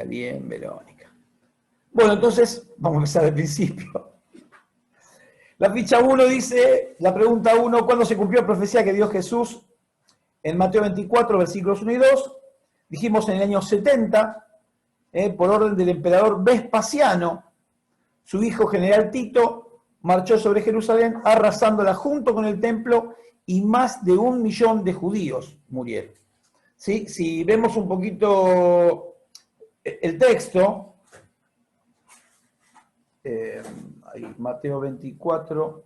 Bien, Verónica. Bueno, entonces, vamos a empezar del principio. La ficha 1 dice, la pregunta 1, ¿cuándo se cumplió la profecía que dio Jesús en Mateo 24, versículos 1 y 2? Dijimos en el año 70, por orden del emperador Vespasiano, su hijo general Tito marchó sobre Jerusalén arrasándola junto con el templo y más de 1 millón de judíos murieron. ¿Sí? Si vemos un poquito el texto, ahí, Mateo 24,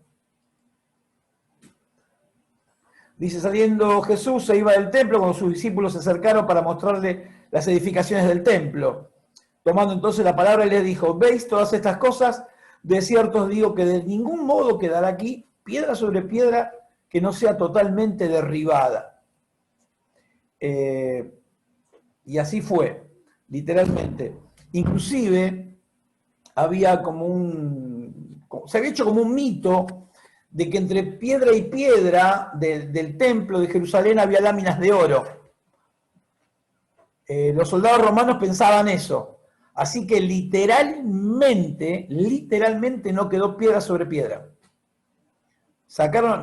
dice, saliendo Jesús se iba del templo cuando sus discípulos se acercaron para mostrarle las edificaciones del templo. Tomando entonces la palabra, les dijo, ¿veis todas estas cosas? De cierto os digo que de ningún modo quedará aquí piedra sobre piedra que no sea totalmente derribada. Y así fue, literalmente. Inclusive, había se había hecho como un mito de que entre piedra y piedra del templo de Jerusalén había láminas de oro. Los soldados romanos pensaban eso. Así que literalmente no quedó piedra sobre piedra.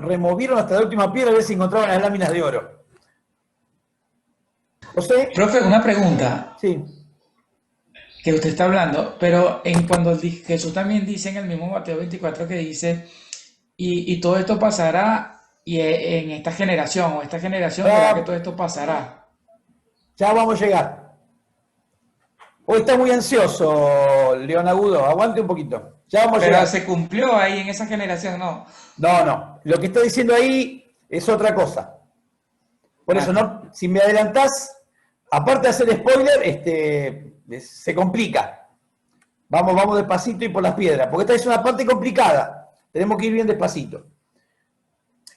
Removieron hasta la última piedra a ver si encontraban las láminas de oro. Profe, una pregunta Sí. que usted está hablando, pero cuando Jesús también dice en el mismo Mateo 24 que dice, y todo esto pasará en esta generación, o esta generación verá que todo esto pasará. Ya vamos a llegar. Hoy está muy ansioso, León Agudo. Aguante un poquito. Ya vamos a Pero llegar. se cumplió ahí en esa generación, ¿no? No. Lo que está diciendo ahí es otra cosa. Por eso, no, si me adelantás, aparte de hacer spoiler, se complica. Vamos despacito y por las piedras, porque esta es una parte complicada. Tenemos que ir bien despacito.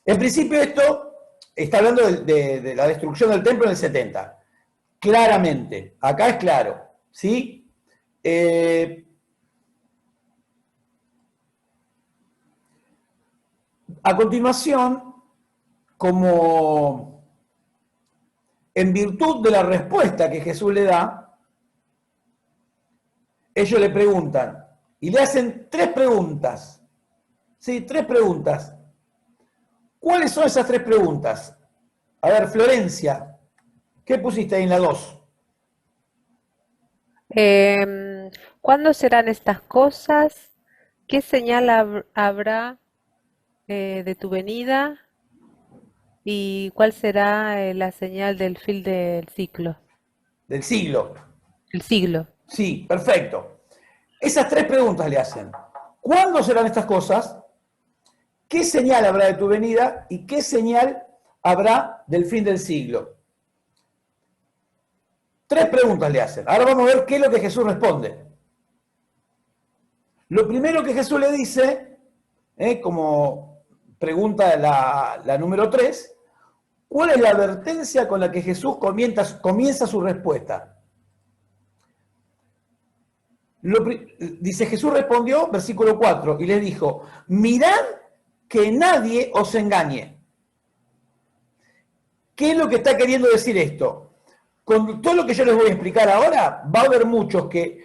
En principio esto está hablando de la destrucción del templo en el 70. Claramente, acá es claro, ¿sí? A continuación, como en virtud de la respuesta que Jesús le da, ellos le preguntan, y le hacen 3 preguntas. Sí, 3 preguntas. ¿Cuáles son esas 3 preguntas? A ver, Florencia, ¿qué pusiste ahí en la 2? ¿Cuándo serán estas cosas? ¿Qué señal habrá de tu venida? ¿Y cuál será la señal del fin del ciclo? Del siglo. El siglo. Sí, perfecto. Esas 3 preguntas le hacen. ¿Cuándo serán estas cosas? ¿Qué señal habrá de tu venida? ¿Y qué señal habrá del fin del siglo? 3 preguntas le hacen. Ahora vamos a ver qué es lo que Jesús responde. Lo primero que Jesús le dice, como pregunta la número 3, ¿cuál es la advertencia con la que Jesús comienza su respuesta? Dice, Jesús respondió, versículo 4, y les dijo, mirad que nadie os engañe. ¿Qué es lo que está queriendo decir esto? Con todo lo que yo les voy a explicar ahora, va a haber muchos que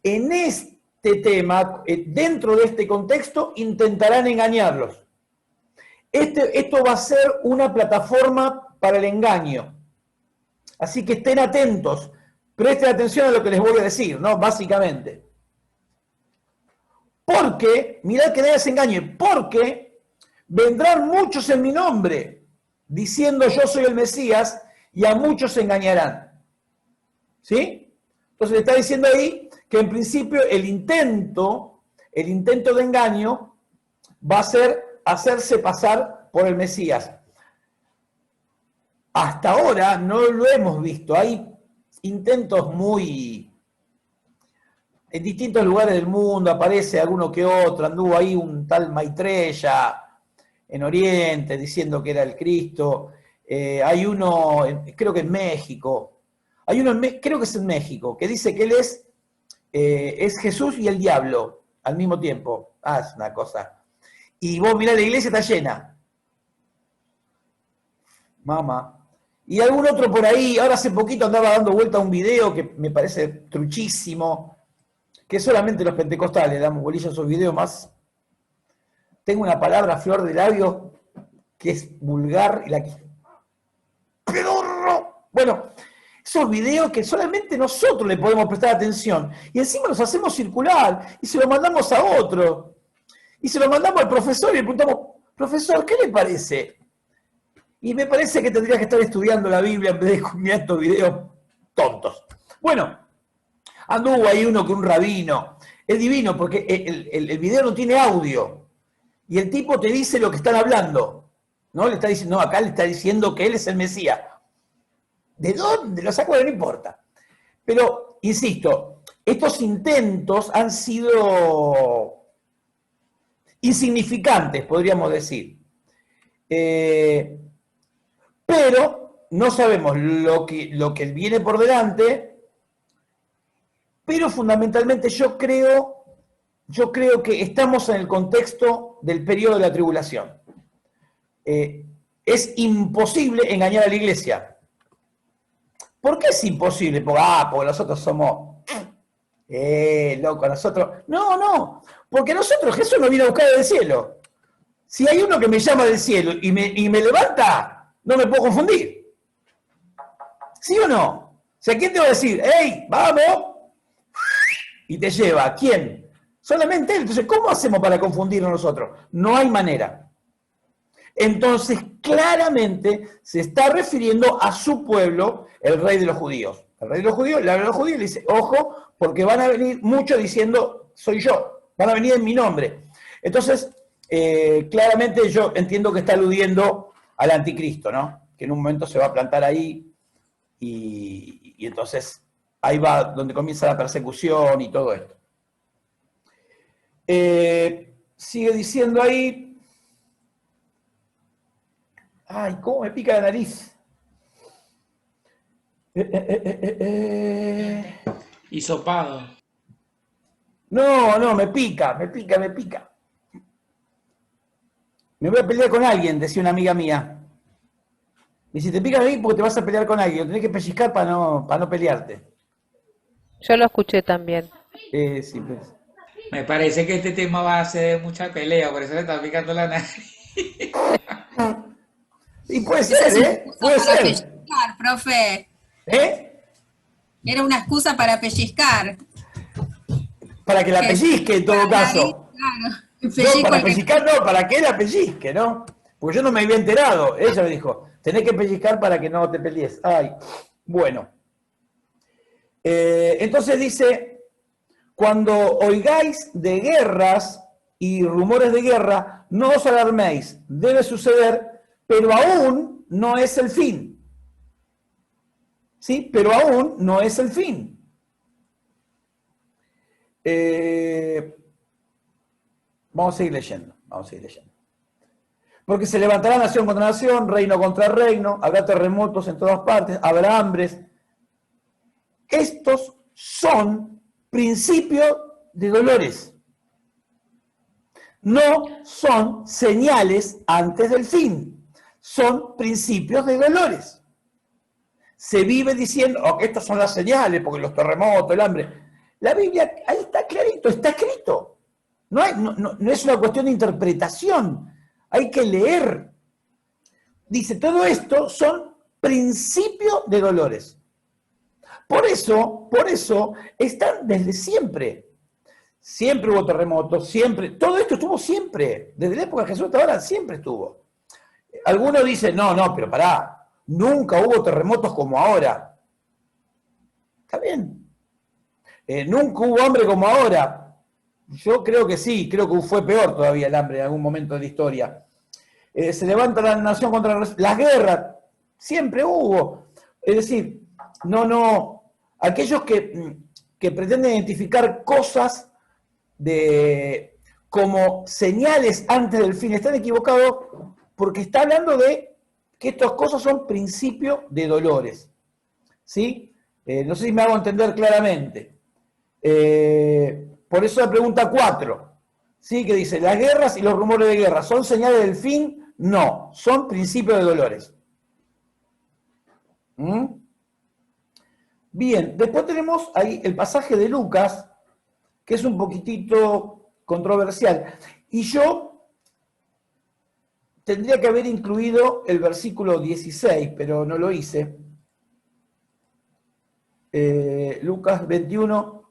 en este tema, dentro de este contexto, intentarán engañarlos. Esto va a ser una plataforma para el engaño. Así que estén atentos, presten atención a lo que les voy a decir, ¿no? Básicamente. Porque, mirad que nadie se engañe, porque vendrán muchos en mi nombre, diciendo yo soy el Mesías, y a muchos se engañarán. ¿Sí? Entonces le está diciendo ahí que en principio el intento de engaño va a ser hacerse pasar por el Mesías. Hasta ahora no lo hemos visto. Hay intentos en distintos lugares del mundo, aparece alguno que otro, anduvo ahí un tal Maitreya en Oriente diciendo que era el Cristo. Hay uno, creo que en México, creo que es en México, que dice que él es Jesús y el diablo al mismo tiempo. Es una cosa. Y vos mirá, la iglesia está llena. Mamá. Y algún otro por ahí. Ahora hace poquito andaba dando vuelta a un video que me parece truchísimo, que solamente los pentecostales damos bolilla a esos videos más. Tengo una palabra a flor de labio que es vulgar y la que... ¡Pedorro! Bueno, esos videos que solamente nosotros le podemos prestar atención. Y encima los hacemos circular y se lo mandamos a otro. Y se lo mandamos al profesor y le preguntamos, profesor, ¿qué le parece? Y me parece que tendría que estar estudiando la Biblia en vez de mirar estos videos tontos. Bueno, anduvo ahí uno con un rabino. Es divino porque el video no tiene audio. Y el tipo te dice lo que están hablando. ¿No? Le está diciendo, no, acá le está diciendo que él es el Mesías. ¿De dónde? Lo saco, no importa. Pero, insisto, estos intentos han sido insignificantes, podríamos decir. Pero no sabemos lo que viene por delante, pero fundamentalmente yo creo que estamos en el contexto del periodo de la tribulación. Es imposible engañar a la iglesia. ¿Por qué es imposible? Porque nosotros somos... loco, nosotros... No, porque nosotros, Jesús nos vino a buscar del cielo. Si hay uno que me llama del cielo y me levanta, no me puedo confundir. ¿Sí o no? O sea, ¿quién te va a decir, hey, vamos? Y te lleva. ¿Quién? Solamente él. Entonces, ¿cómo hacemos para confundirnos nosotros? No hay manera. Entonces, claramente se está refiriendo a su pueblo, el rey de los judíos. El rey de los judíos, le habla a los judíos y le dice, ojo, porque van a venir muchos diciendo, soy yo, van a venir en mi nombre. Entonces, claramente yo entiendo que está aludiendo al anticristo, ¿no? Que en un momento se va a plantar ahí y entonces ahí va donde comienza la persecución y todo esto. Sigue diciendo ahí... Ay, cómo me pica la nariz. Hisopado. No, me pica. Me voy a pelear con alguien, decía una amiga mía. Y si te pica a mí, porque te vas a pelear con alguien, tenés que pellizcar para no pelearte. Yo lo escuché también. Sí, pues. Me parece que este tema va a ser mucha pelea, por eso le está picando la nariz. Y puede Esa ser, es una ¿eh? excusa Puede para ser. pellizcar, profe. Era una excusa para pellizcar. Para que la pellizque en todo caso. Claro. No, para pellizcar no, para que la pellizque, ¿no? Porque yo no me había enterado. Ella me dijo, tenés que pellizcar para que no te pelees. Ay, bueno. Entonces dice, cuando oigáis de guerras y rumores de guerra, no os alarméis. Debe suceder, pero aún no es el fin. ¿Sí? Pero aún no es el fin. Vamos a seguir leyendo. Porque se levantará nación contra nación, reino contra reino, habrá terremotos en todas partes, habrá hambres. Estos son principios de dolores. No son señales antes del fin. Son principios de dolores. Se vive diciendo, oh, que estas son las señales, porque los terremotos, el hambre. La Biblia, ahí está clarito, está escrito. No es una cuestión de interpretación. Hay que leer. Dice, todo esto son principios de dolores. Por eso, están desde siempre. Siempre hubo terremotos, siempre. Todo esto estuvo siempre. Desde la época de Jesús hasta ahora siempre estuvo. Algunos dicen, no, pero pará. Nunca hubo terremotos como ahora. Está bien. Nunca hubo hambre como ahora. Yo creo que sí, creo que fue peor todavía el hambre en algún momento de la historia. Se levanta la nación contra las guerras. Siempre hubo. Es decir, aquellos que pretenden identificar cosas como señales antes del fin están equivocados porque está hablando de que estas cosas son principios de dolores. ¿Sí? No sé si me hago entender claramente. Por eso la pregunta 4, ¿sí? Que dice, ¿las guerras y los rumores de guerra son señales del fin? No, son principios de dolores. ¿Mm? Bien, después tenemos ahí el pasaje de Lucas, que es un poquitito controversial. Y yo tendría que haber incluido el versículo 16, pero no lo hice. Lucas 21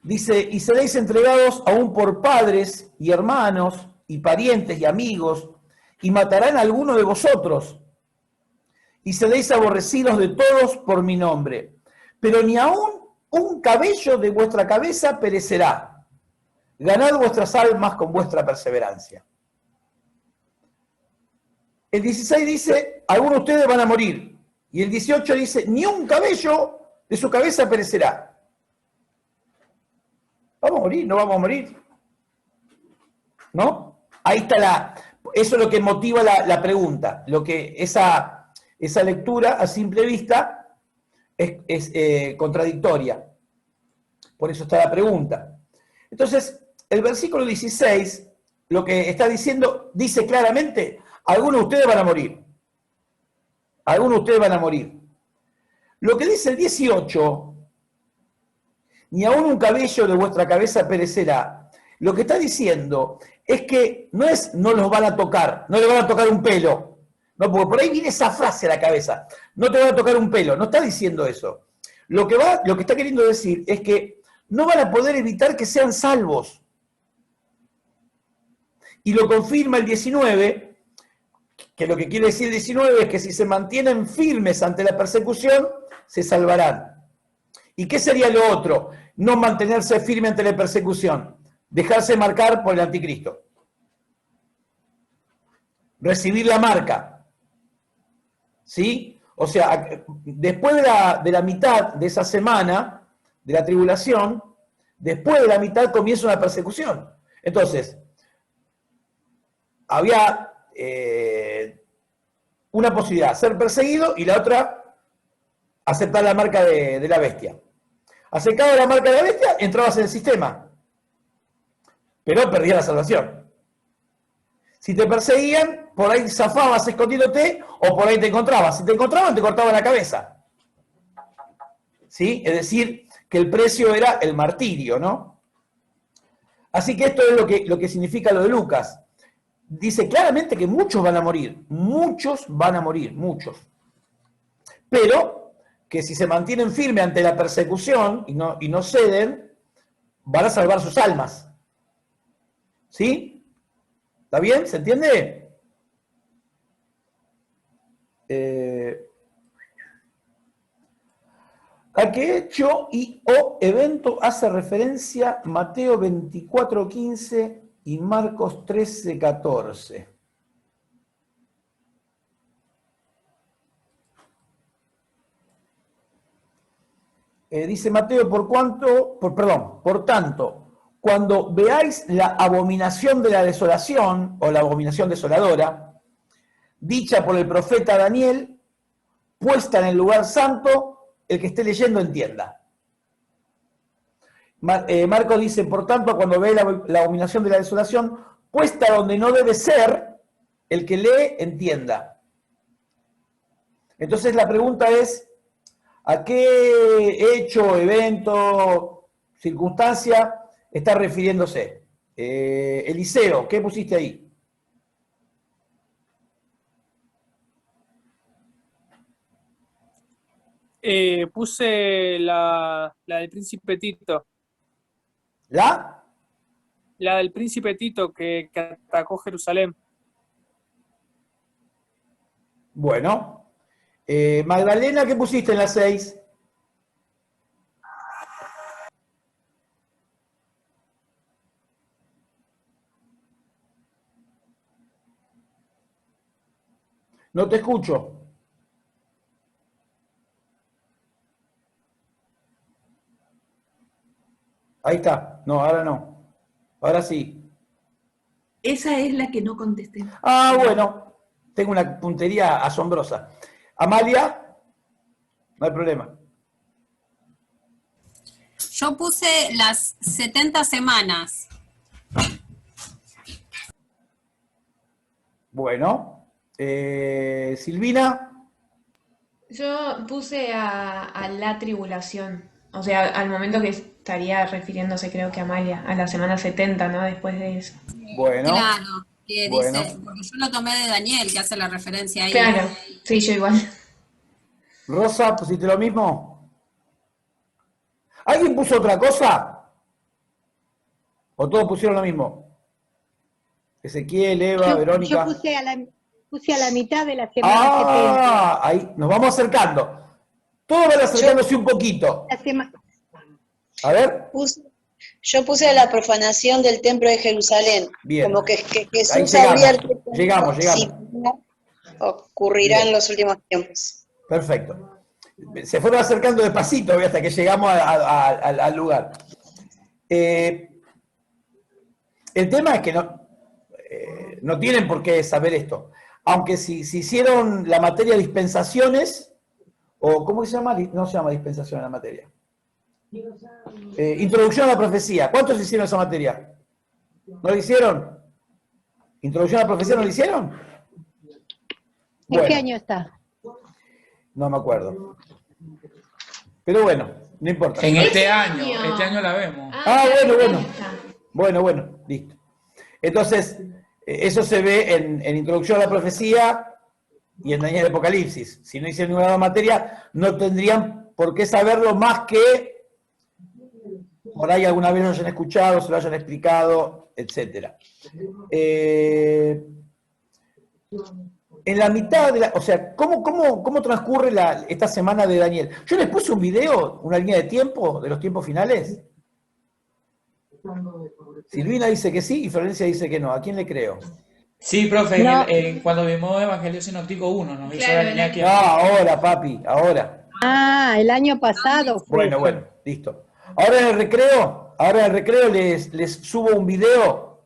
dice, y seréis entregados aún por padres y hermanos y parientes y amigos, y matarán a alguno de vosotros, y seréis aborrecidos de todos por mi nombre. Pero ni aún un cabello de vuestra cabeza perecerá. Ganad vuestras almas con vuestra perseverancia. El 16 dice, algunos de ustedes van a morir. Y el 18 dice, ni un cabello de su cabeza perecerá. ¿Vamos a morir? ¿No vamos a morir? ¿No? Ahí está eso es lo que motiva la pregunta. Esa lectura a simple vista es contradictoria. Por eso está la pregunta. Entonces, el versículo 16, lo que está diciendo, dice claramente, algunos de ustedes van a morir. Algunos de ustedes van a morir. Lo que dice el 18, ni aún un cabello de vuestra cabeza perecerá. Lo que está diciendo es que no los van a tocar, no le van a tocar un pelo. No, porque por ahí viene esa frase a la cabeza. No te van a tocar un pelo. No está diciendo eso. Lo que está queriendo decir es que no van a poder evitar que sean salvos. Y lo confirma el 19, que lo que quiere decir el 19 es que si se mantienen firmes ante la persecución, se salvarán. ¿Y qué sería lo otro? No mantenerse firme ante la persecución. Dejarse marcar por el anticristo. Recibir la marca. ¿Sí? O sea, después de la mitad de esa semana, de la tribulación, después de la mitad comienza una persecución. Entonces, había una posibilidad, ser perseguido, y la otra, aceptar la marca de la bestia. Aceptado la marca de la bestia, entrabas en el sistema, pero perdías la salvación. Si te perseguían, por ahí zafabas escondiéndote, o por ahí te encontrabas. Si te encontraban, te cortaban la cabeza. ¿Sí? Es decir, que el precio era el martirio, ¿no? Así que esto es lo que significa lo de Lucas. Dice claramente que muchos van a morir. Muchos van a morir, muchos. Pero que si se mantienen firmes ante la persecución y no ceden, van a salvar sus almas. ¿Sí? ¿Está bien? ¿Se entiende? ¿A qué hecho o evento hace referencia Mateo 24:15 y Marcos 13:14? Dice Mateo, por tanto, cuando veáis la abominación de la desolación, o la abominación desoladora, dicha por el profeta Daniel, puesta en el lugar santo, el que esté leyendo entienda. Marcos dice, por tanto, cuando ve la abominación de la desolación, puesta donde no debe ser, el que lee entienda. Entonces la pregunta es, ¿a qué hecho, evento, circunstancia está refiriéndose? Eliseo, ¿qué pusiste ahí? Puse la del príncipe Tito. ¿La? La del príncipe Tito que atacó Jerusalén. Bueno. Magdalena, ¿qué pusiste en la 6? No te escucho. Ahí está. No, ahora no. Ahora sí. Esa es la que no contesté. Ah, bueno. Tengo una puntería asombrosa. Amalia, no hay problema. Yo puse las 70 semanas. Bueno. Silvina. Yo puse a la tribulación, o sea, al momento que estaría refiriéndose creo que Amalia, a la semana 70, ¿no? Después de eso. Bueno, Claro, que dice, bueno. porque yo lo tomé de Daniel, que hace la referencia ahí. Claro, sí, yo igual. Rosa, ¿pusiste lo mismo? ¿Alguien puso otra cosa? ¿O todos pusieron lo mismo? Ezequiel, Eva, Yo Verónica. puse a la mitad de la semana 70. Ahí nos vamos acercando. Todos van acercándose un poquito. La sema- A ver, Yo puse la profanación del templo de Jerusalén, bien. como que Ahí Jesús habría llegamos. si no ocurrirá Bien. en los últimos tiempos. Perfecto. Se fueron acercando despacito hasta que llegamos al lugar. El tema es que no tienen por qué saber esto. Aunque si hicieron la materia dispensaciones, o ¿cómo se llama? No se llama dispensación en la materia. Introducción a la profecía. ¿Cuántos hicieron esa materia? ¿No lo hicieron? ¿Introducción a la profecía no lo hicieron? ¿En qué Bueno, año está? no me acuerdo. Pero bueno, no importa. En Este este año la vemos. Bueno. Está. Bueno, listo. Entonces, eso se ve en Introducción a la Profecía y en Daniel Apocalipsis. Si no hicieron ninguna materia, no tendrían por qué saberlo más que por ahí alguna vez lo hayan escuchado, se lo hayan explicado, etc. En la mitad de o sea, ¿cómo transcurre esta semana de Daniel? Yo les puse un video, una línea de tiempo, de los tiempos finales. Silvina dice que sí y Florencia dice que no. ¿A quién le creo? Sí, profe, No. cuando vimos Evangelio Sinóptico 1, nos hizo Claro, la línea el aquí. No, ahora, papi, ahora. Ah, el año pasado fue eso. Bueno, listo. Ahora en el recreo les subo un video.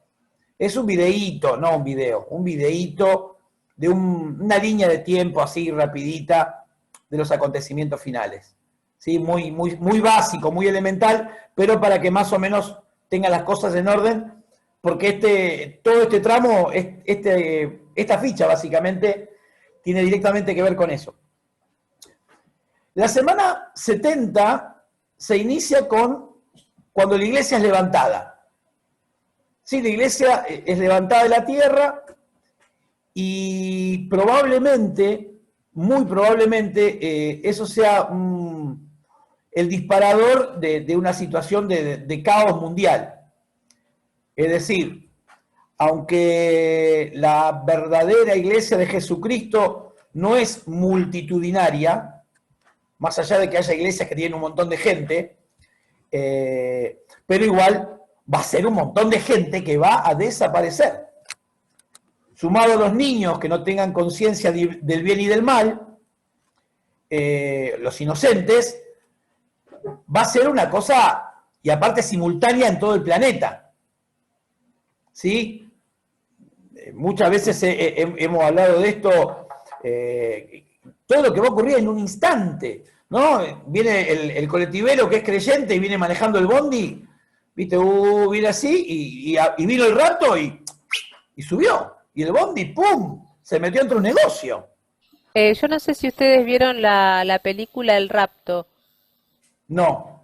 Es un videíto, no un video, un videíto de una línea de tiempo así rapidita de los acontecimientos finales. ¿Sí? Muy básico, muy elemental, pero para que más o menos tengan las cosas en orden, porque todo este tramo, esta ficha básicamente, tiene directamente que ver con eso. La semana 70 se inicia cuando la iglesia es levantada. Sí, la iglesia es levantada de la tierra y probablemente, muy probablemente, eso sea el disparador de una situación de caos mundial. Es decir, aunque la verdadera iglesia de Jesucristo no es multitudinaria, más allá de que haya iglesias que tienen un montón de gente, pero igual va a ser un montón de gente que va a desaparecer. Sumado a los niños que no tengan conciencia del bien y del mal, los inocentes, va a ser una cosa, y aparte simultánea en todo el planeta. ¿Sí? Muchas veces hemos hablado de esto, todo lo que va a ocurrir en un instante, ¿no? Viene el colectivero que es creyente y viene manejando el bondi, ¿viste? Viene así y vino el rato y subió. Y el bondi, ¡pum!, se metió entre un negocio. Yo no sé si ustedes vieron la película El Rapto. No.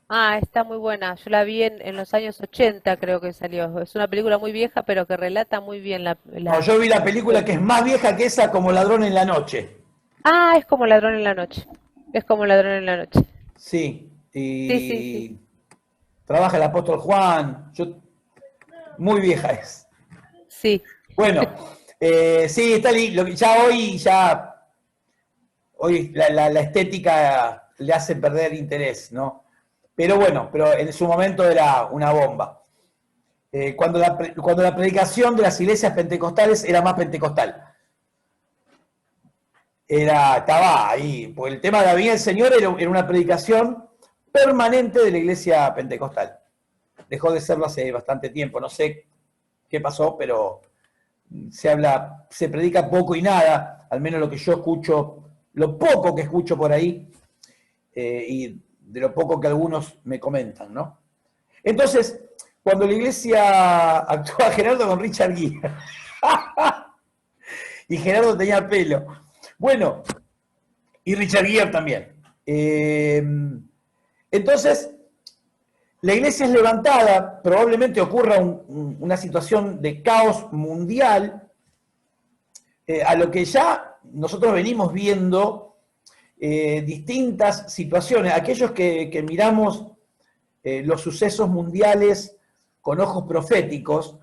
Ah, está muy buena. Yo la vi en los años 80, creo que salió. Es una película muy vieja, pero que relata muy bien No, yo vi la película que es más vieja que esa, como Ladrón en la Noche. Ah, es como Ladrón en la Noche. Es como Ladrón en la Noche. Sí, Sí. trabaja el apóstol Juan. Muy vieja es. Sí. Bueno, sí, está hoy la estética le hace perder interés, ¿no? Pero bueno, en su momento era una bomba. Cuando la predicación de las iglesias pentecostales era más pentecostal. Estaba ahí, porque el tema de la venida del Señor era una predicación permanente de la iglesia pentecostal. Dejó de serlo hace bastante tiempo, no sé qué pasó, pero se predica poco y nada, al menos lo que yo escucho, lo poco que escucho por ahí, y de lo poco que algunos me comentan, ¿no? Entonces, cuando la iglesia actuaba Gerardo con Richard Gere, y Gerardo tenía pelo. Bueno, Y Richard Gere también. Entonces, la iglesia es levantada, probablemente ocurra una situación de caos mundial, a lo que ya nosotros venimos viendo distintas situaciones. Aquellos que miramos los sucesos mundiales con ojos proféticos,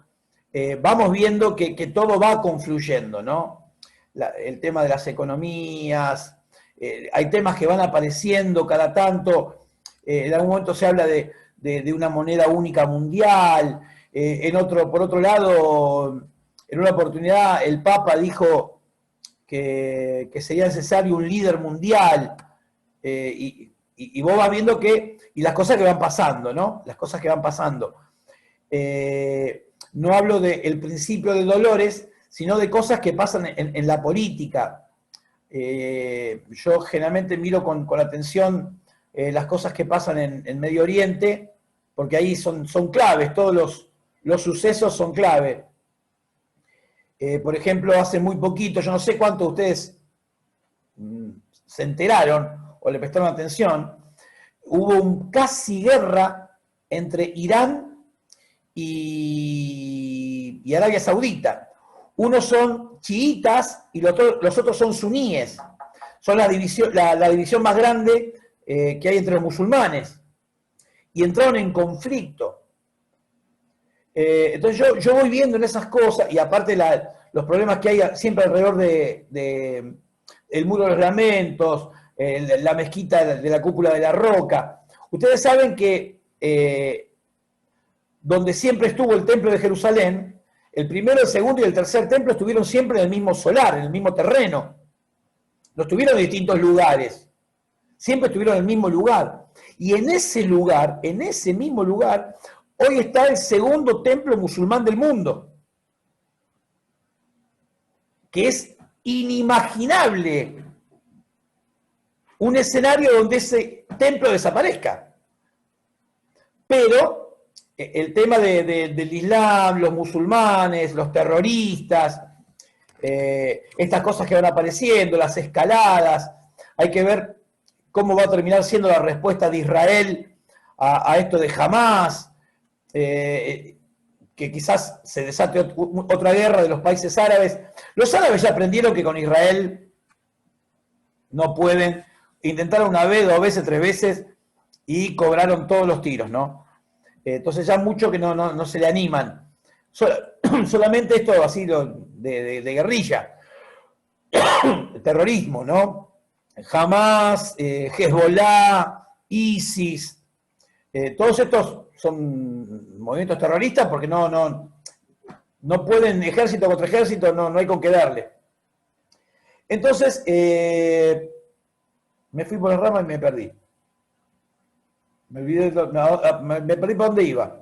vamos viendo que todo va confluyendo, ¿no? El tema de las economías, hay temas que van apareciendo cada tanto, en algún momento se habla de una moneda única mundial, por otro lado, en una oportunidad el Papa dijo que sería necesario un líder mundial, y vos vas viendo y las cosas que van pasando, ¿no? Las cosas que van pasando. No hablo del principio de dolores, sino de cosas que pasan en la política. Yo generalmente miro con atención las cosas que pasan en Medio Oriente, porque ahí son claves, todos los sucesos son clave. Por ejemplo, hace muy poquito, yo no sé cuántos de ustedes se enteraron o le prestaron atención, hubo casi guerra entre Irán y Arabia Saudita. Unos son chiitas y los otros son suníes. Son la división más grande que hay entre los musulmanes. Y entraron en conflicto. Entonces yo voy viendo en esas cosas, y aparte los problemas que hay siempre alrededor el muro de los lamentos, la mezquita de la cúpula de la roca. Ustedes saben que donde siempre estuvo el templo de Jerusalén, el primero, el segundo y el tercer templo estuvieron siempre en el mismo solar, en el mismo terreno. No estuvieron en distintos lugares. Siempre estuvieron en el mismo lugar. Y en ese mismo lugar, hoy está el segundo templo musulmán del mundo. Que es inimaginable un escenario donde ese templo desaparezca. Pero el tema del Islam, los musulmanes, los terroristas, estas cosas que van apareciendo, las escaladas, hay que ver cómo va a terminar siendo la respuesta de Israel a esto de Hamás, que quizás se desate otra guerra de los países árabes. Los árabes ya aprendieron que con Israel no pueden, intentaron una vez, dos veces, tres veces, y cobraron todos los tiros, ¿no? Entonces ya mucho que no se le animan. Solamente esto así de guerrilla, terrorismo, ¿no? Hamás, Hezbollah, ISIS, todos estos son movimientos terroristas porque no pueden, ejército contra ejército, no hay con qué darle. Entonces, me fui por la rama y me perdí. Me olvidé, me perdí para dónde iba.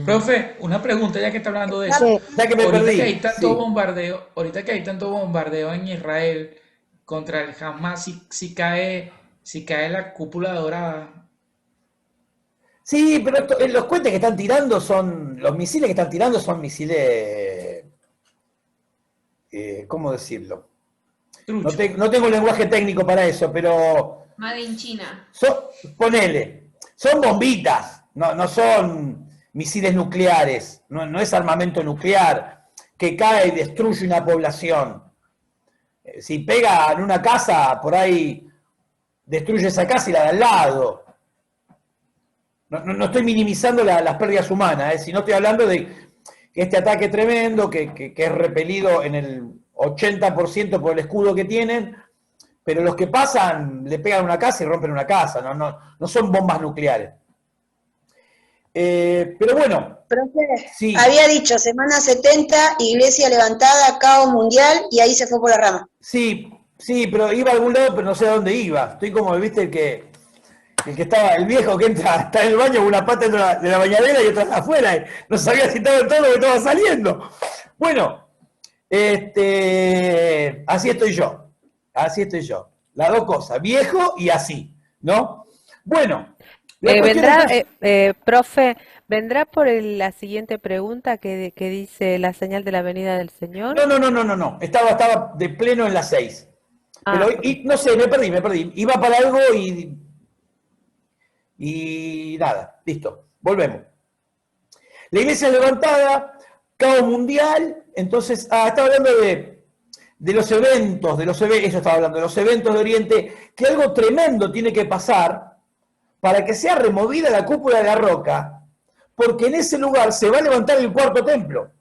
Profe, una pregunta ya que está hablando de eso. Sí. Ya que me perdí. Que hay tanto Sí. bombardeo, ahorita que hay tanto bombardeo en Israel contra el Hamas, si cae la cúpula dorada. Sí, pero los cohetes que están tirando los misiles que están tirando son misiles, ¿cómo decirlo? Trucho. No tengo lenguaje técnico para eso, pero Made in China. ponele, son bombitas, no son misiles nucleares, no es armamento nuclear que cae y destruye una población. Si pega en una casa, por ahí destruye esa casa y la de al lado. No estoy minimizando las pérdidas humanas, sino estoy hablando de que este ataque tremendo, que es repelido en el 80% por el escudo que tienen, pero los que pasan le pegan a una casa y rompen una casa, no son bombas nucleares. Pero bueno, Profe, sí. había dicho semana 70, iglesia levantada, caos mundial, y ahí se fue por la rama. Sí, pero iba a algún lado, pero no sé a dónde iba. Estoy como, viste, el que estaba, el viejo que está en el baño con una pata dentro de la bañadera y otra afuera, y no sabía si estaba en todo lo que estaba saliendo. Bueno, así estoy yo. Las dos cosas, viejo y así, ¿no? Bueno. la cuestión Profe, ¿vendrá por la siguiente pregunta que dice la señal de la venida del Señor? No. Estaba de pleno en las 6. Ah, Pero, y, no sé, me perdí. Iba para algo y nada, listo, volvemos. La iglesia levantada, caos mundial, entonces, estaba hablando de los eventos, eso estaba hablando, de los eventos de Oriente, que algo tremendo tiene que pasar para que sea removida la cúpula de la roca, porque en ese lugar se va a levantar el cuarto templo.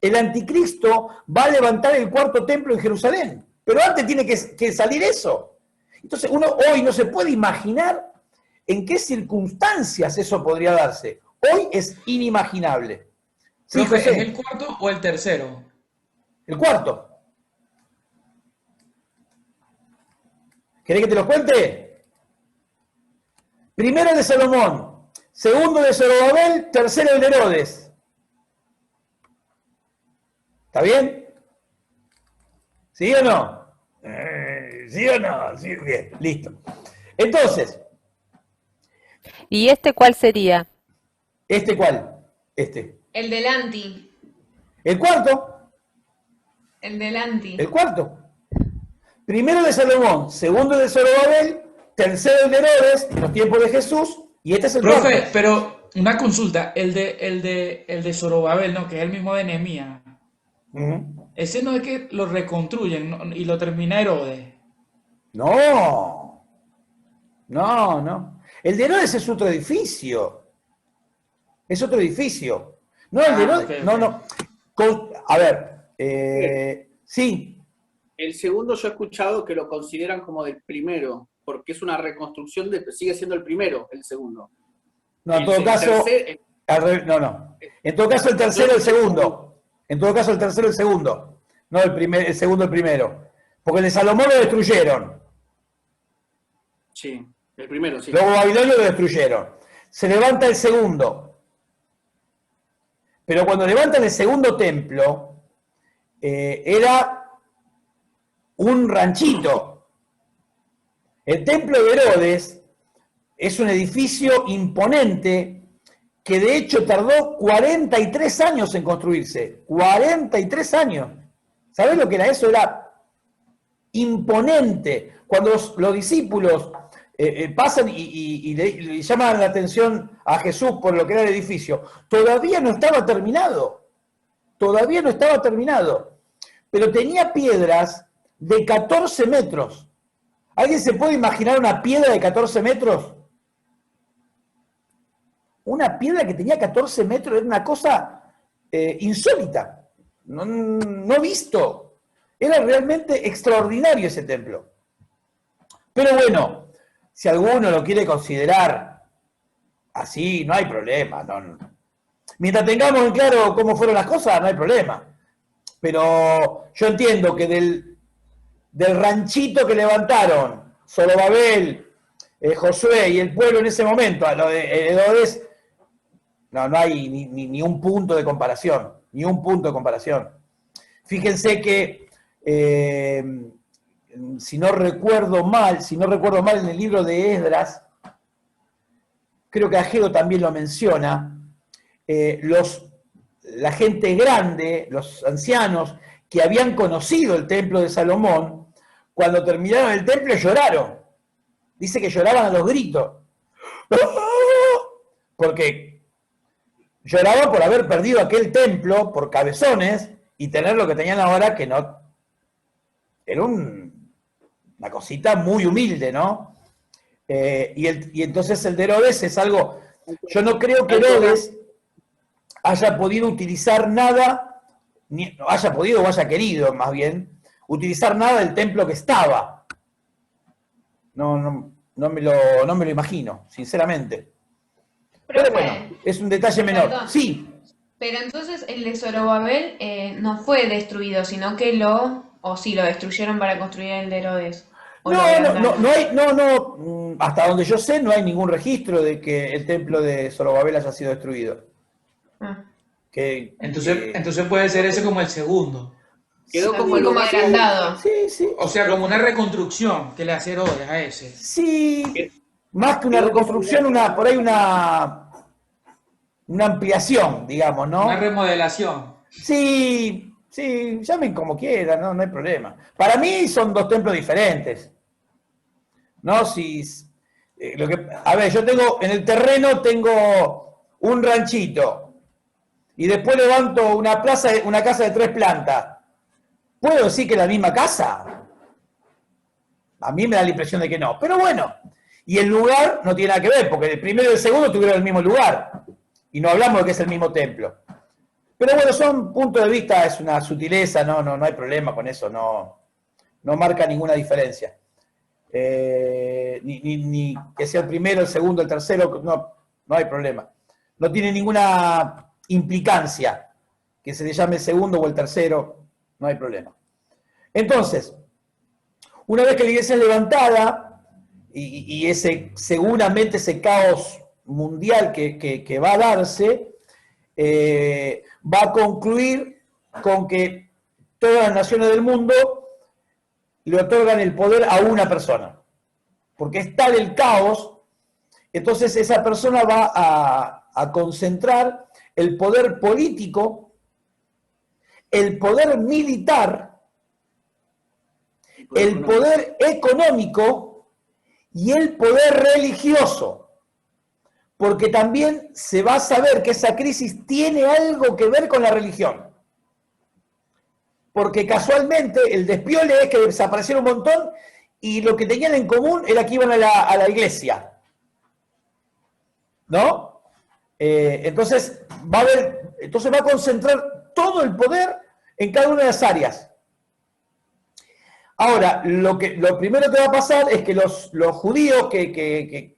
El anticristo va a levantar el cuarto templo en Jerusalén, pero antes tiene que salir eso. Entonces uno hoy no se puede imaginar en qué circunstancias eso podría darse. Hoy es inimaginable. Sí, Profe, José. ¿es el cuarto o el tercero? El cuarto. ¿Querés que te lo cuente? Primero de Salomón, segundo de Zorobabel, tercero de Herodes. ¿Está bien? ¿Sí o no? ¿Sí o no? Sí, bien, listo. Entonces, ¿y este cuál sería? ¿este cuál? Este. El del anti. El cuarto. El del anti. El cuarto. Primero de Salomón, segundo de Zorobabel, tercero de Herodes, en los tiempos de Jesús, y este es el Profe, cuarto. pero una consulta, el de Zorobabel, ¿no? Que es el mismo de Nehemías. Ujú. Ese no es que lo reconstruyen, ¿no? Y lo termina Herodes. No. El de Herodes es otro edificio. Es otro edificio. No, el de Herodes. Ok, No, ok. no. A ver. Sí. El segundo yo he escuchado que lo consideran como del primero, porque es una reconstrucción sigue siendo el primero, el segundo. No, en todo caso. No. En todo caso, el tercero, el segundo. En todo caso, el tercero, el segundo. No el segundo, el primero. Porque el de Salomón lo destruyeron. Sí, el primero, sí. Luego Babilonia lo destruyeron. Se levanta el segundo. Pero cuando levantan el segundo templo, era un ranchito. El templo de Herodes es un edificio imponente que de hecho tardó 43 años en construirse. 43 años. ¿Sabés lo que era eso? Era imponente. Cuando los discípulos pasan y le llaman la atención a Jesús por lo que era el edificio, todavía no estaba terminado. Todavía no estaba terminado. Pero tenía piedras de 14 metros. ¿Alguien se puede imaginar una piedra de 14 metros? Una piedra que tenía 14 metros era una cosa insólita. No visto. Era realmente extraordinario ese templo. Pero bueno, si alguno lo quiere considerar así, no hay problema. No. Mientras tengamos en claro cómo fueron las cosas, no hay problema. Pero yo entiendo que del ranchito que levantaron Zorobabel, Josué y el pueblo en ese momento, a lo de Herodes, no hay ni un punto de comparación. Ni un punto de comparación. Fíjense que, si no recuerdo mal, en el libro de Esdras, creo que Ageo también lo menciona, la gente grande, los ancianos, que habían conocido el templo de Salomón, cuando terminaron el templo lloraron. Dice que lloraban a los gritos. Porque lloraban por haber perdido aquel templo por cabezones y tener lo que tenían ahora, que no... Era una cosita muy humilde, ¿no? Y entonces el de Herodes es algo... Yo no creo que Herodes haya podido utilizar nada, no haya podido o haya querido, más bien, utilizar nada del templo que estaba. No me lo imagino, sinceramente. Pero bueno, es un detalle menor. Perdón. Sí. Pero entonces el de Zorobabel no fue destruido, sino que sí, lo destruyeron para construir el de Herodes. ¿O lo agrandaron? Hasta donde yo sé, no hay ningún registro de que el templo de Zorobabel haya sido destruido. Ah. Entonces puede ser ese como el segundo. Quedó Sí, como el como último. agrandado. Sí. O sea, como una reconstrucción que le hace Herodes a ese. Sí, más que una reconstrucción, por ahí una ampliación, digamos, ¿no? Una remodelación. Sí, Sí, llamen como quieran, no hay problema. Para mí son dos templos diferentes. ¿No? A ver, yo tengo, en el terreno tengo un ranchito y después levanto una casa de 3 plantas. ¿Puedo decir que es la misma casa? A mí me da la impresión de que no. Pero bueno, y el lugar no tiene nada que ver, porque el primero y el segundo tuvieron el mismo lugar. Y no hablamos de que es el mismo templo. Pero bueno, son puntos de vista, es una sutileza, no hay problema con eso, no marca ninguna diferencia. Ni que sea el primero, el segundo, el tercero, no hay problema. No tiene ninguna implicancia que se le llame el segundo o el tercero, no hay problema. Entonces, una vez que la iglesia es levantada y seguramente ese caos mundial que va a darse, va a concluir con que todas las naciones del mundo le otorgan el poder a una persona. Porque es tal el caos, entonces esa persona va a concentrar el poder político, el poder militar, el poder económico y el poder religioso. Porque también se va a saber que esa crisis tiene algo que ver con la religión. Porque casualmente el despiole es que desaparecieron un montón y lo que tenían en común era que iban a la iglesia. ¿No? Entonces va a concentrar todo el poder en cada una de las áreas. Ahora, lo primero que va a pasar es que los judíos que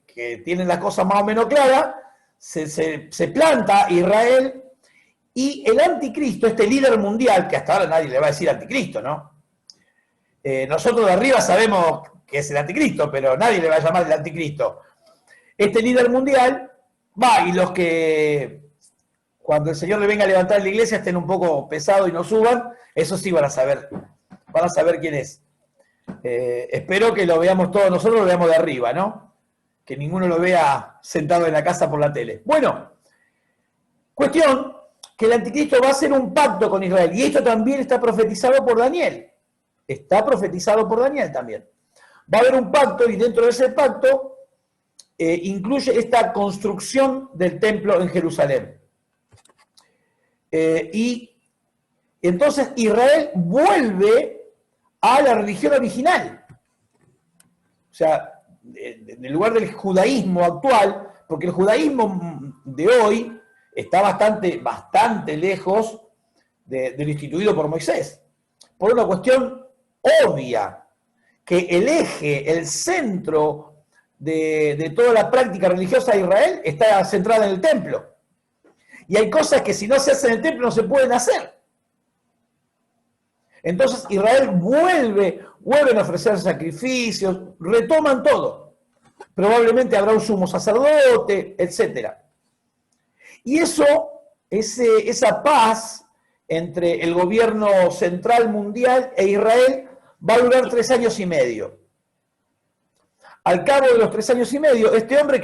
tienen las cosas más o menos claras, se planta Israel y el anticristo, este líder mundial, que hasta ahora nadie le va a decir anticristo, ¿no? Nosotros de arriba sabemos que es el anticristo, pero nadie le va a llamar el anticristo. Este líder mundial va y los que cuando el Señor le venga a levantar la iglesia estén un poco pesados y no suban, eso sí van a saber quién es. Espero que lo veamos todos, nosotros lo veamos de arriba, ¿no? Que ninguno lo vea sentado en la casa por la tele. Bueno, cuestión que el anticristo va a hacer un pacto con Israel, y esto también está profetizado por Daniel. Está profetizado por Daniel también. Va a haber un pacto, y dentro de ese pacto incluye esta construcción del templo en Jerusalén. Y entonces Israel vuelve a la religión original. O sea, en el lugar del judaísmo actual, porque el judaísmo de hoy está bastante lejos de lo instituido por Moisés, por una cuestión obvia, que el eje, el centro de toda la práctica religiosa de Israel está centrada en el templo. Y hay cosas que si no se hacen en el templo no se pueden hacer. Entonces Israel vuelven a ofrecer sacrificios, retoman todo. Probablemente habrá un sumo sacerdote, etc. Y esa paz entre el gobierno central mundial e Israel va a durar 3 años y medio. Al cabo de los 3 años y medio, este hombre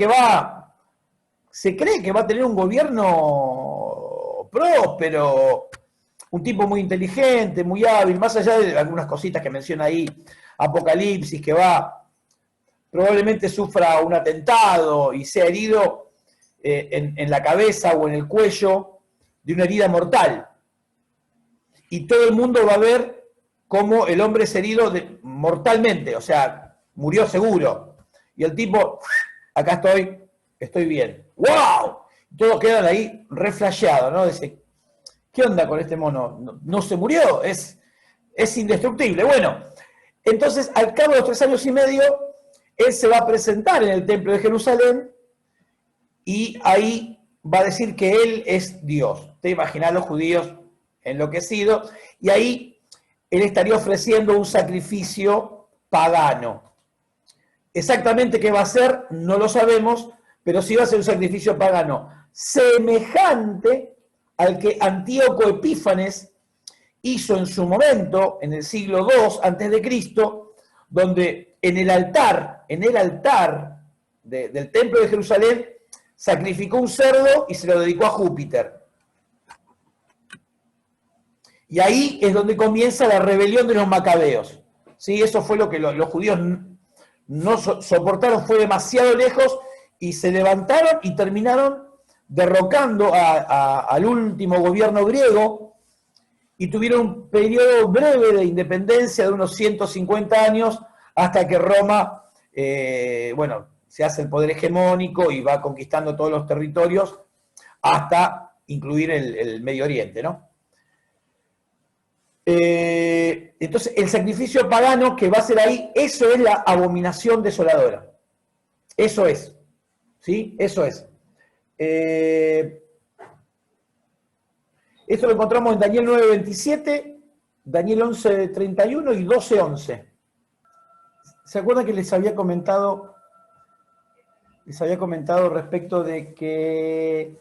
se cree que va a tener un gobierno próspero, un tipo muy inteligente, muy hábil, más allá de algunas cositas que menciona ahí, Apocalipsis, que probablemente sufra un atentado y sea herido en la cabeza o en el cuello de una herida mortal. Y todo el mundo va a ver cómo el hombre es herido mortalmente, o sea, murió seguro. Y el tipo, acá estoy bien. ¡Wow! Todos quedan ahí reflasheados, ¿no? Dice, ¿qué onda con este mono? No se murió, es indestructible. Bueno, entonces al cabo de los 3 años y medio, él se va a presentar en el templo de Jerusalén y ahí va a decir que él es Dios. Te imaginas los judíos enloquecidos, y ahí él estaría ofreciendo un sacrificio pagano. Exactamente qué va a ser, no lo sabemos, pero sí va a ser un sacrificio pagano, semejante al que Antíoco Epífanes hizo en su momento, en el siglo II a.C., donde en el altar del templo de Jerusalén sacrificó un cerdo y se lo dedicó a Júpiter. Y ahí es donde comienza la rebelión de los macabeos. ¿Sí? Eso fue lo que los judíos no soportaron, fue demasiado lejos y se levantaron y terminaron derrocando al último gobierno griego y tuvieron un periodo breve de independencia de unos 150 años hasta que Roma, se hace el poder hegemónico y va conquistando todos los territorios hasta incluir el Medio Oriente, ¿no? Entonces, el sacrificio pagano que va a ser ahí, eso es la abominación desoladora. Eso es. ¿Sí? Eso es. Esto lo encontramos en Daniel 9:27, Daniel 11:31 y 12:11. ¿Se acuerdan que les había comentado respecto de que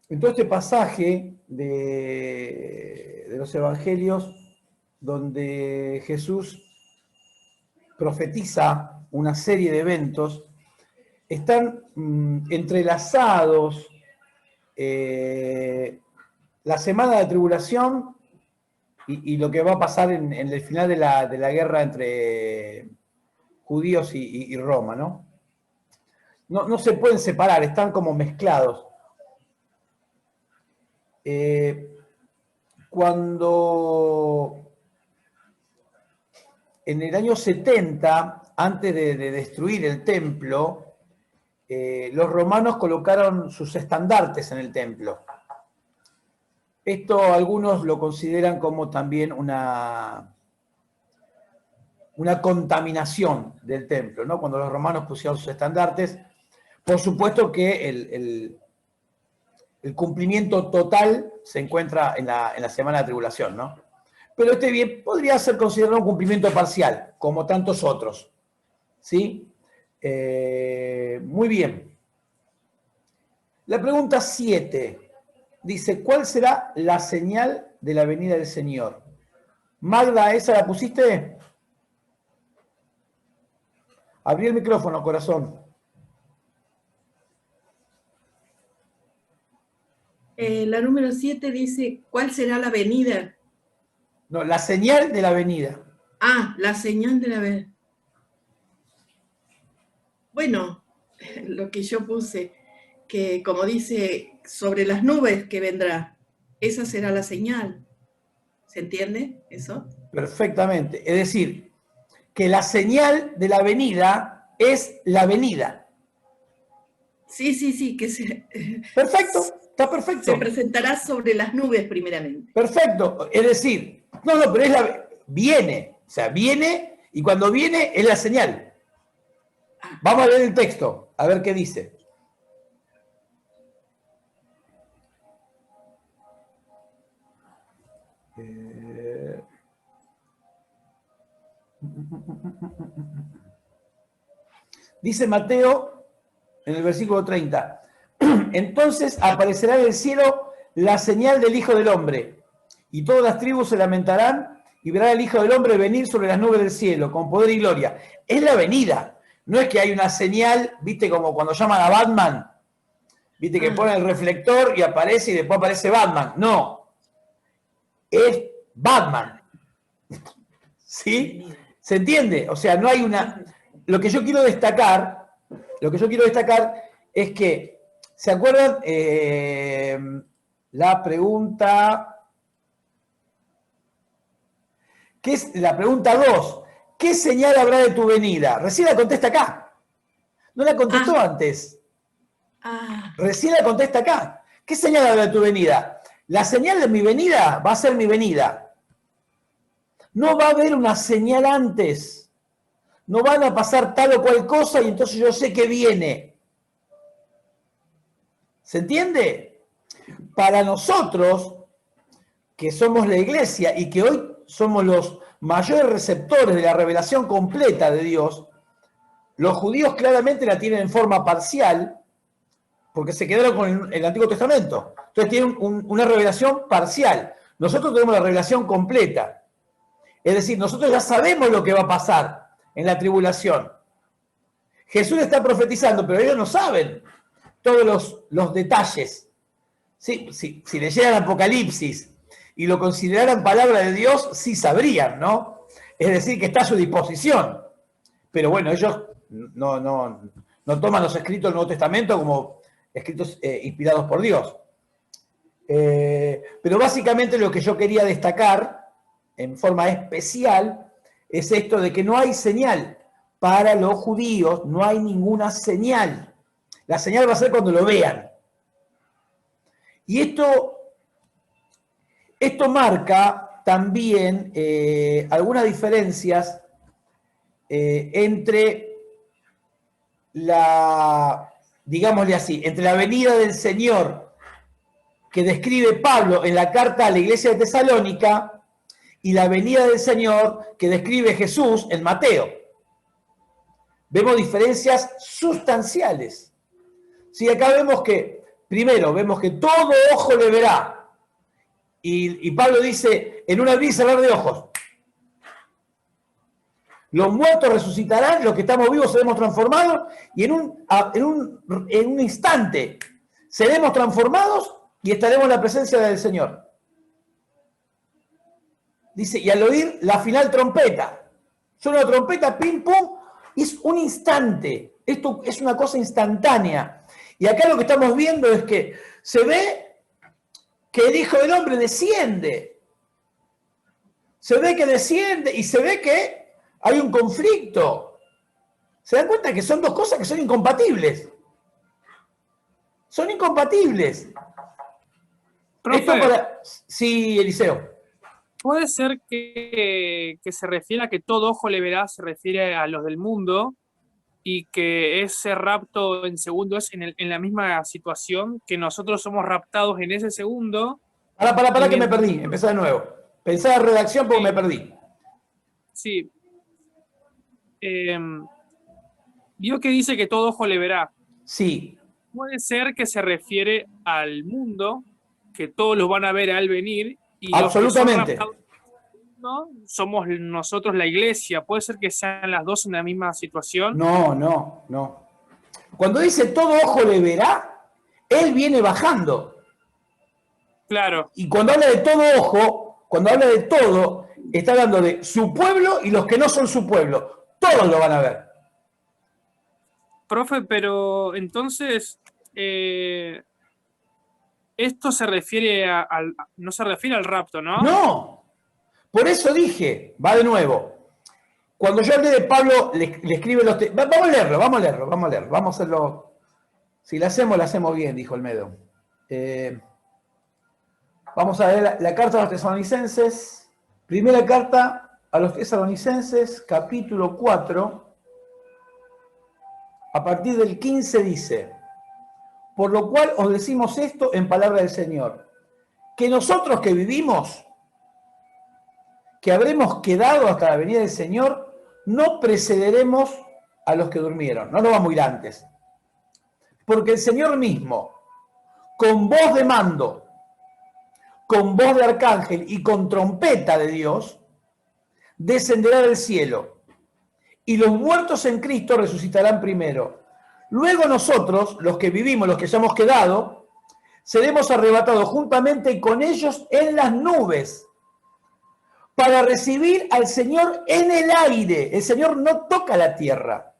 en todo este pasaje de los evangelios donde Jesús profetiza una serie de eventos, están entrelazados la semana de tribulación y lo que va a pasar en el final de la guerra entre judíos y Roma, ¿no? No se pueden separar, están como mezclados. Cuando en el año 70, antes de destruir el templo, los romanos colocaron sus estandartes en el templo. Esto algunos lo consideran como también una contaminación del templo, ¿no? Cuando los romanos pusieron sus estandartes, por supuesto que el cumplimiento total se encuentra en la semana de tribulación, ¿no? Pero este bien podría ser considerado un cumplimiento parcial, como tantos otros, ¿sí? Muy bien. La pregunta 7 dice, ¿cuál será la señal de la venida del Señor? Magda, ¿esa la pusiste? Abrí el micrófono, corazón. La número 7 dice, ¿cuál será la venida? No, la señal de la venida. Ah, la señal de la venida. Bueno, lo que yo puse, que como dice, sobre las nubes que vendrá, esa será la señal. ¿Se entiende eso? Perfectamente. Es decir, que la señal de la venida es la venida. Sí, que se... Perfecto, está perfecto. Se presentará sobre las nubes primeramente. Perfecto, es decir, pero es viene, o sea, viene y cuando viene es la señal. Vamos a leer el texto, a ver qué dice. Dice Mateo en el versículo 30. Entonces aparecerá en el cielo la señal del Hijo del Hombre, y todas las tribus se lamentarán y verán al Hijo del Hombre venir sobre las nubes del cielo con poder y gloria. Es la venida, no es que hay una señal, viste, como cuando llaman a Batman, viste que ponen el reflector y aparece y después aparece Batman. No, es Batman. ¿Sí? ¿Se entiende? O sea, no hay una... Lo que yo quiero destacar es que, ¿se acuerdan? La pregunta... ¿Qué es la pregunta 2? ¿Qué señal habrá de tu venida? Recién la contesta acá. No la contestó antes. Recién la contesta acá. ¿Qué señal habrá de tu venida? La señal de mi venida va a ser mi venida. No va a haber una señal antes. No van a pasar tal o cual cosa y entonces yo sé que viene. ¿Se entiende? Para nosotros, que somos la iglesia y que hoy somos los mayores receptores de la revelación completa de Dios, los judíos claramente la tienen en forma parcial porque se quedaron con el Antiguo Testamento. Entonces tienen una revelación parcial. Nosotros tenemos la revelación completa. Es decir, nosotros ya sabemos lo que va a pasar en la tribulación. Jesús está profetizando, pero ellos no saben todos los detalles. Sí, si leyeran Apocalipsis y lo consideraran palabra de Dios, sí sabrían, ¿no? Es decir, que está a su disposición. Pero bueno, ellos no toman los escritos del Nuevo Testamento como escritos inspirados por Dios. Pero básicamente lo que yo quería destacar en forma especial es esto de que no hay señal para los judíos, no hay ninguna señal. La señal va a ser cuando lo vean. Y esto marca también algunas diferencias entre digámosle así, entre la venida del Señor que describe Pablo en la carta a la iglesia de Tesalónica y la venida del Señor que describe Jesús en Mateo. Vemos diferencias sustanciales. Sí, acá vemos que, primero, vemos que todo ojo le verá. Y Pablo dice, en un abrir y cerrar de ojos. Los muertos resucitarán, los que estamos vivos seremos transformados, y en un instante seremos transformados y estaremos en la presencia del Señor. Dice, y al oír la final trompeta, suena la trompeta, pim, pum, es un instante. Esto es una cosa instantánea. Y acá lo que estamos viendo es que se ve que el Hijo del Hombre desciende. Se ve que desciende y se ve que hay un conflicto. ¿Se dan cuenta que son dos cosas que son incompatibles? Son incompatibles. Profe, Sí, Eliseo. puede ser que se refiere a que todo ojo le verá, se refiere a los del mundo, y que ese rapto en segundo es en la misma situación, que nosotros somos raptados en ese segundo. Pará, que me perdí. Empezá de nuevo. Pensá en redacción porque me perdí. Sí. Vio que dice que todo ojo le verá. Sí. Puede ser que se refiere al mundo, que todos los van a ver al venir, y absolutamente. Los que son raptados, ¿no? Somos nosotros la iglesia. ¿Puede ser que sean las dos en la misma situación? No. Cuando dice todo ojo le verá, él viene bajando. Claro. Y cuando habla de todo ojo, cuando habla de todo, está hablando de su pueblo y los que no son su pueblo. Todos lo van a ver. Profe, pero entonces, esto se refiere no se refiere al rapto, ¿no? No. Por eso dije, va de nuevo. Cuando yo hablé de Pablo, le escribe los textos. Vamos a leerlo. Vamos a hacerlo. Si lo hacemos bien, dijo Olmedo. Vamos a leer la carta a los tesalonicenses. Primera carta a los tesalonicenses, capítulo 4. A partir del 15 dice: por lo cual os decimos esto en palabra del Señor, que nosotros que vivimos, que habremos quedado hasta la venida del Señor, no precederemos a los que durmieron. No nos vamos a ir antes. Porque el Señor mismo, con voz de mando, con voz de arcángel y con trompeta de Dios, descenderá del cielo. Y los muertos en Cristo resucitarán primero. Luego nosotros, los que vivimos, los que ya hemos quedado, seremos arrebatados juntamente con ellos en las nubes, para recibir al Señor en el aire. El Señor no toca la tierra.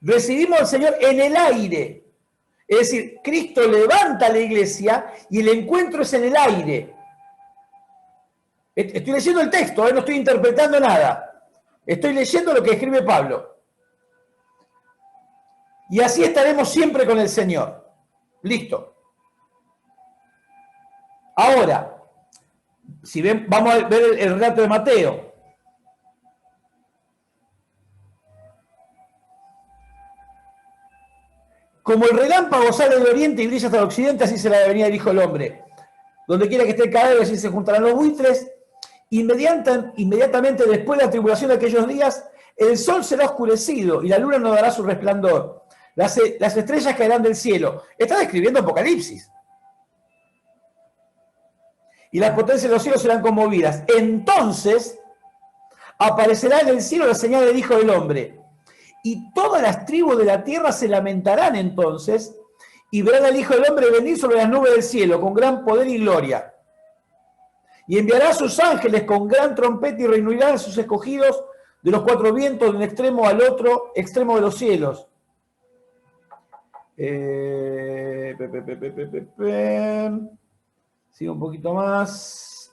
Recibimos al Señor en el aire. Es decir, Cristo levanta a la iglesia y el encuentro es en el aire. Estoy leyendo el texto, no estoy interpretando nada. Estoy leyendo lo que escribe Pablo. Y así estaremos siempre con el Señor. Listo. Ahora, si ven, vamos a ver el relato de Mateo. Como el relámpago sale del oriente y brilla hasta el occidente, así será la venida del Hijo del Hombre. Donde quiera que esté el cadáver, allí se juntarán los buitres. Inmediatamente después de la tribulación de aquellos días, el sol será oscurecido y la luna no dará su resplandor. Las estrellas caerán del cielo. Está describiendo Apocalipsis. Y las potencias de los cielos serán conmovidas. Entonces aparecerá en el cielo la señal del Hijo del Hombre. Y todas las tribus de la tierra se lamentarán entonces, y verán al Hijo del Hombre venir sobre las nubes del cielo con gran poder y gloria. Y enviará a sus ángeles con gran trompeta y reunirán a sus escogidos de los cuatro vientos de un extremo al otro extremo de los cielos. Sigo un poquito más.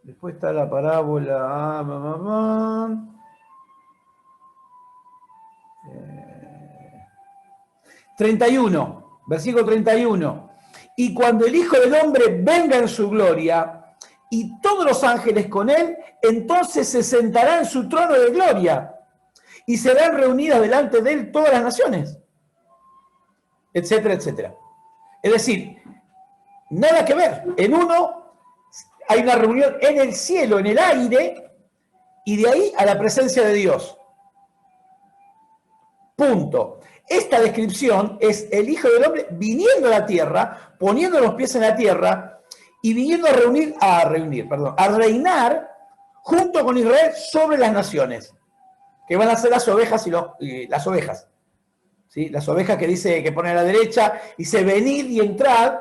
Después está la parábola. 31, versículo 31. Y cuando el Hijo del Hombre venga en su gloria y todos los ángeles con él, entonces se sentará en su trono de gloria y serán reunidas delante de él todas las naciones, etcétera, etcétera. Es decir, nada que ver. En uno hay una reunión en el cielo, en el aire, y de ahí a la presencia de Dios. Punto. Esta descripción es el Hijo del Hombre viniendo a la tierra, poniendo los pies en la tierra y viniendo a reinar junto con Israel sobre las naciones, que van a ser las ovejas y las ovejas. ¿Sí? Las ovejas que dice que pone a la derecha, dice venid y entrad,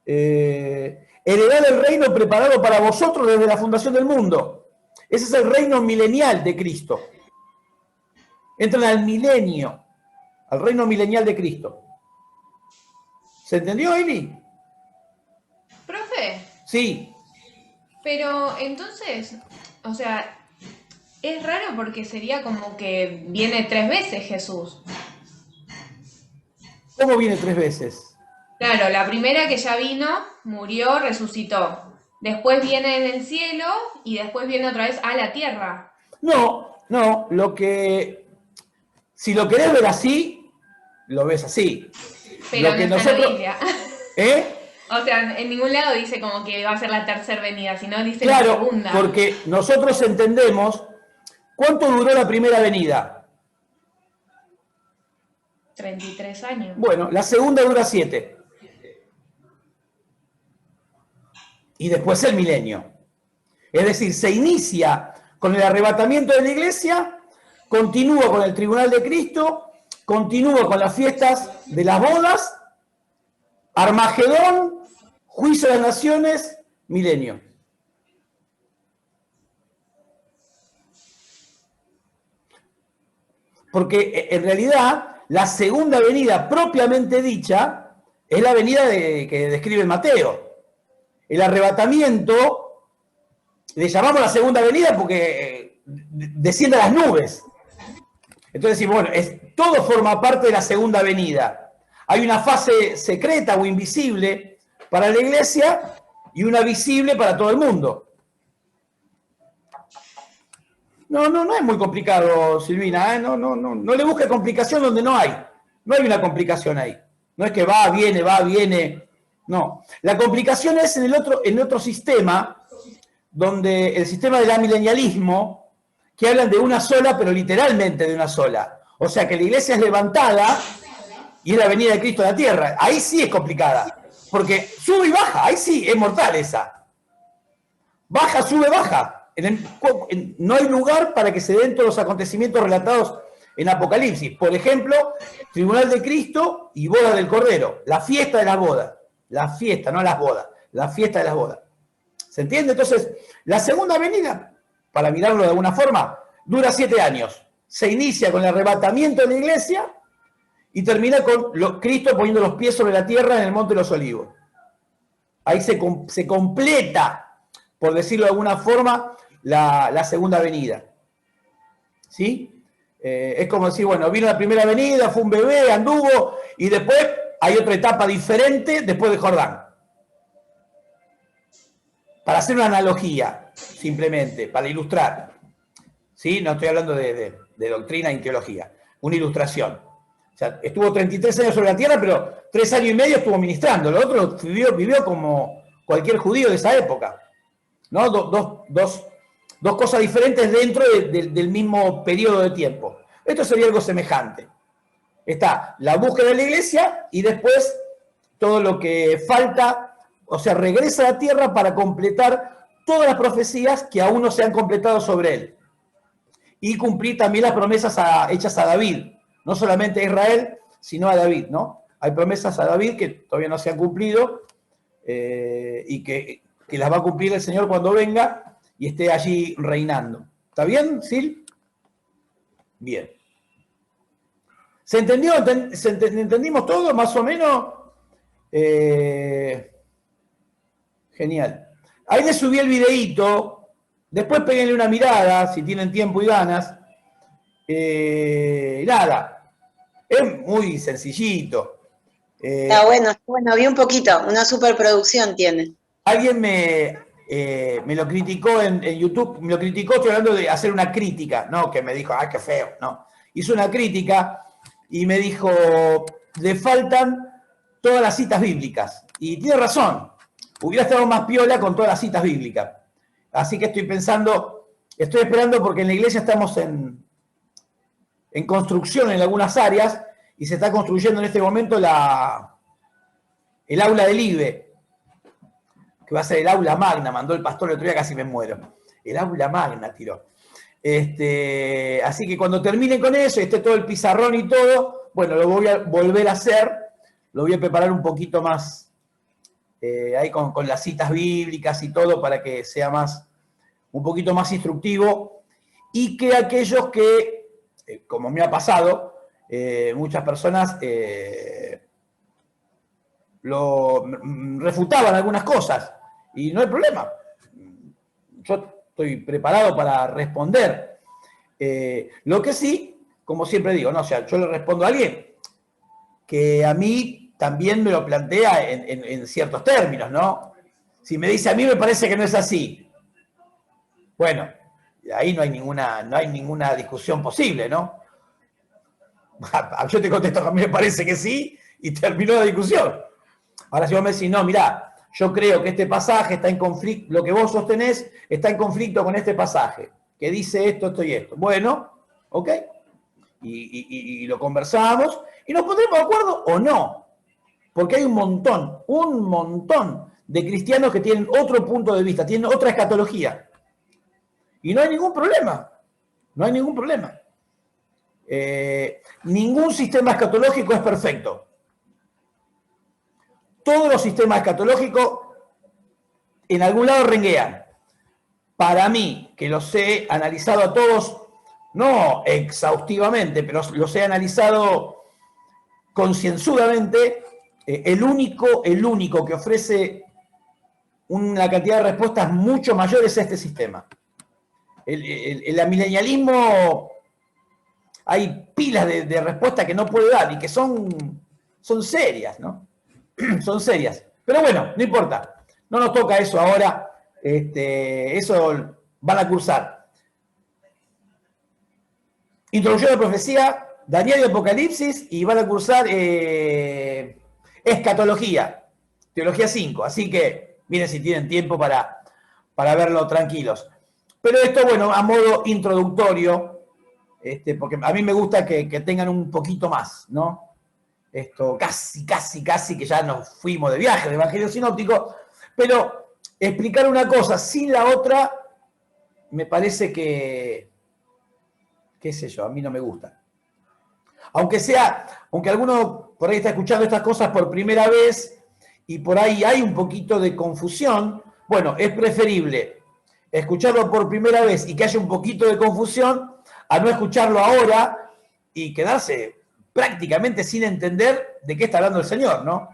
heredad el reino preparado para vosotros desde la fundación del mundo. Ese es el reino milenial de Cristo. Entran al milenio, al reino milenial de Cristo. ¿Se entendió, Eli? Profe, Sí. pero entonces, o sea, es raro porque sería como que viene 3 veces Jesús. ¿Cómo viene 3 veces? Claro, la primera que ya vino, murió, resucitó. Después viene en el cielo y después viene otra vez a la tierra. No, si lo querés ver así, lo ves así. Pero lo que no está en la nosotros, Biblia. ¿eh? O sea, en ningún lado dice como que va a ser la tercera venida, sino dice la Claro, segunda. porque nosotros entendemos cuánto duró la primera venida. 33 años. Bueno, la segunda dura 7. Y después el milenio. Es decir, se inicia con el arrebatamiento de la iglesia, continúa con el tribunal de Cristo, continúa con las fiestas de las bodas, Armagedón, juicio de las naciones, milenio. Porque en realidad la segunda venida propiamente dicha es la venida que describe Mateo. El arrebatamiento le llamamos la segunda venida porque desciende a las nubes. Entonces, bueno, todo forma parte de la segunda venida. Hay una fase secreta o invisible para la iglesia y una visible para todo el mundo. No es muy complicado, Silvina, ¿eh? No le busque complicación donde no hay. No hay una complicación ahí. No es que va, viene. No. La complicación es en el otro sistema, donde el sistema del amilenialismo, que hablan de una sola, pero literalmente de una sola. O sea que la iglesia es levantada y es la venida de Cristo a la tierra. Ahí sí es complicada, porque sube y baja, ahí sí es mortal esa. Baja, sube, baja. No hay lugar para que se den todos los acontecimientos relatados en Apocalipsis. Por ejemplo, tribunal de Cristo y boda del Cordero. La fiesta de las bodas. La fiesta, no las bodas. La fiesta de las bodas. ¿Se entiende? Entonces, la segunda venida, para mirarlo de alguna forma, dura 7 años. Se inicia con el arrebatamiento de la iglesia y termina con Cristo poniendo los pies sobre la tierra en el Monte de los Olivos. Ahí se completa, por decirlo de alguna forma, la segunda venida. ¿Sí? Es como decir, bueno, vino la primera venida, fue un bebé, anduvo, y después hay otra etapa diferente después de Jordán. Para hacer una analogía, simplemente, para ilustrar. ¿Sí? No estoy hablando de doctrina y teología. Una ilustración. O sea, estuvo 33 años sobre la tierra, pero 3 años y medio estuvo ministrando. Lo otro vivió como cualquier judío de esa época. ¿No? Dos cosas diferentes dentro del mismo periodo de tiempo. Esto sería algo semejante. Está la búsqueda de la iglesia y después todo lo que falta, o sea, regresa a la tierra para completar todas las profecías que aún no se han completado sobre él. Y cumplir también las promesas hechas a David, no solamente a Israel, sino a David, ¿no? Hay promesas a David que todavía no se han cumplido y que las va a cumplir el Señor cuando venga y esté allí reinando. ¿Está bien, Sil? Bien. ¿Se entendió? ¿Entendimos todo, más o menos? Genial. Ahí les subí el videíto. Después péguenle una mirada, si tienen tiempo y ganas. Nada. Es muy sencillito. Está bueno, vi un poquito. Una superproducción tiene. Alguien me lo criticó en YouTube. Me lo criticó, estoy hablando de hacer una crítica. No, que me dijo, qué feo. No. Hizo una crítica y me dijo, le faltan todas las citas bíblicas. Y tiene razón. Hubiera estado más piola con todas las citas bíblicas. Así que estoy esperando porque en la iglesia estamos en construcción en algunas áreas y se está construyendo en este momento el aula del IBE, que va a ser el aula magna, mandó el pastor el otro día, casi me muero. El aula magna tiró. Así que cuando termine con eso y esté todo el pizarrón y todo, bueno, lo voy a volver a hacer, lo voy a preparar un poquito más ahí con las citas bíblicas y todo para que sea un poquito más instructivo y que aquellos que, como me ha pasado, muchas personas lo refutaban algunas cosas y no hay problema. Yo estoy preparado para responder. Lo que sí, como siempre digo, no, o sea, yo le respondo a alguien que a mí también me lo plantea en ciertos términos, ¿no? Si me dice a mí me parece que no es así, bueno, ahí no hay ninguna discusión posible, ¿no? Yo te contesto que a mí me parece que sí y terminó la discusión. Ahora si vos me decís, no, mirá, yo creo que este pasaje está en conflicto, lo que vos sostenés está en conflicto con este pasaje, que dice esto, esto y esto. Bueno, ok, y lo conversamos y nos pondremos de acuerdo o no. Porque hay un montón de cristianos que tienen otro punto de vista, tienen otra escatología. Y no hay ningún problema. No hay ningún problema. Ningún sistema escatológico es perfecto. Todos los sistemas escatológicos en algún lado renguean. Para mí, que los he analizado a todos, no exhaustivamente, pero los he analizado concienzudamente, el único que ofrece una cantidad de respuestas mucho mayores es este sistema. El amilenialismo, hay pilas de respuestas que no puede dar y que son serias, ¿no? Son serias. Pero bueno, no importa. No nos toca eso ahora. Eso van a cursar. Introducción a la profecía, Daniel y Apocalipsis, y van a cursar escatología, teología 5. Así que miren si tienen tiempo para verlo tranquilos. Pero esto, bueno, a modo introductorio, porque a mí me gusta que tengan un poquito más, ¿no? Esto casi que ya nos fuimos de viaje de Evangelio Sinóptico, pero explicar una cosa sin la otra me parece que, qué sé yo, a mí no me gusta. Aunque alguno por ahí está escuchando estas cosas por primera vez y por ahí hay un poquito de confusión, bueno, es preferible escucharlo por primera vez y que haya un poquito de confusión a no escucharlo ahora y quedarse prácticamente sin entender de qué está hablando el Señor, ¿no?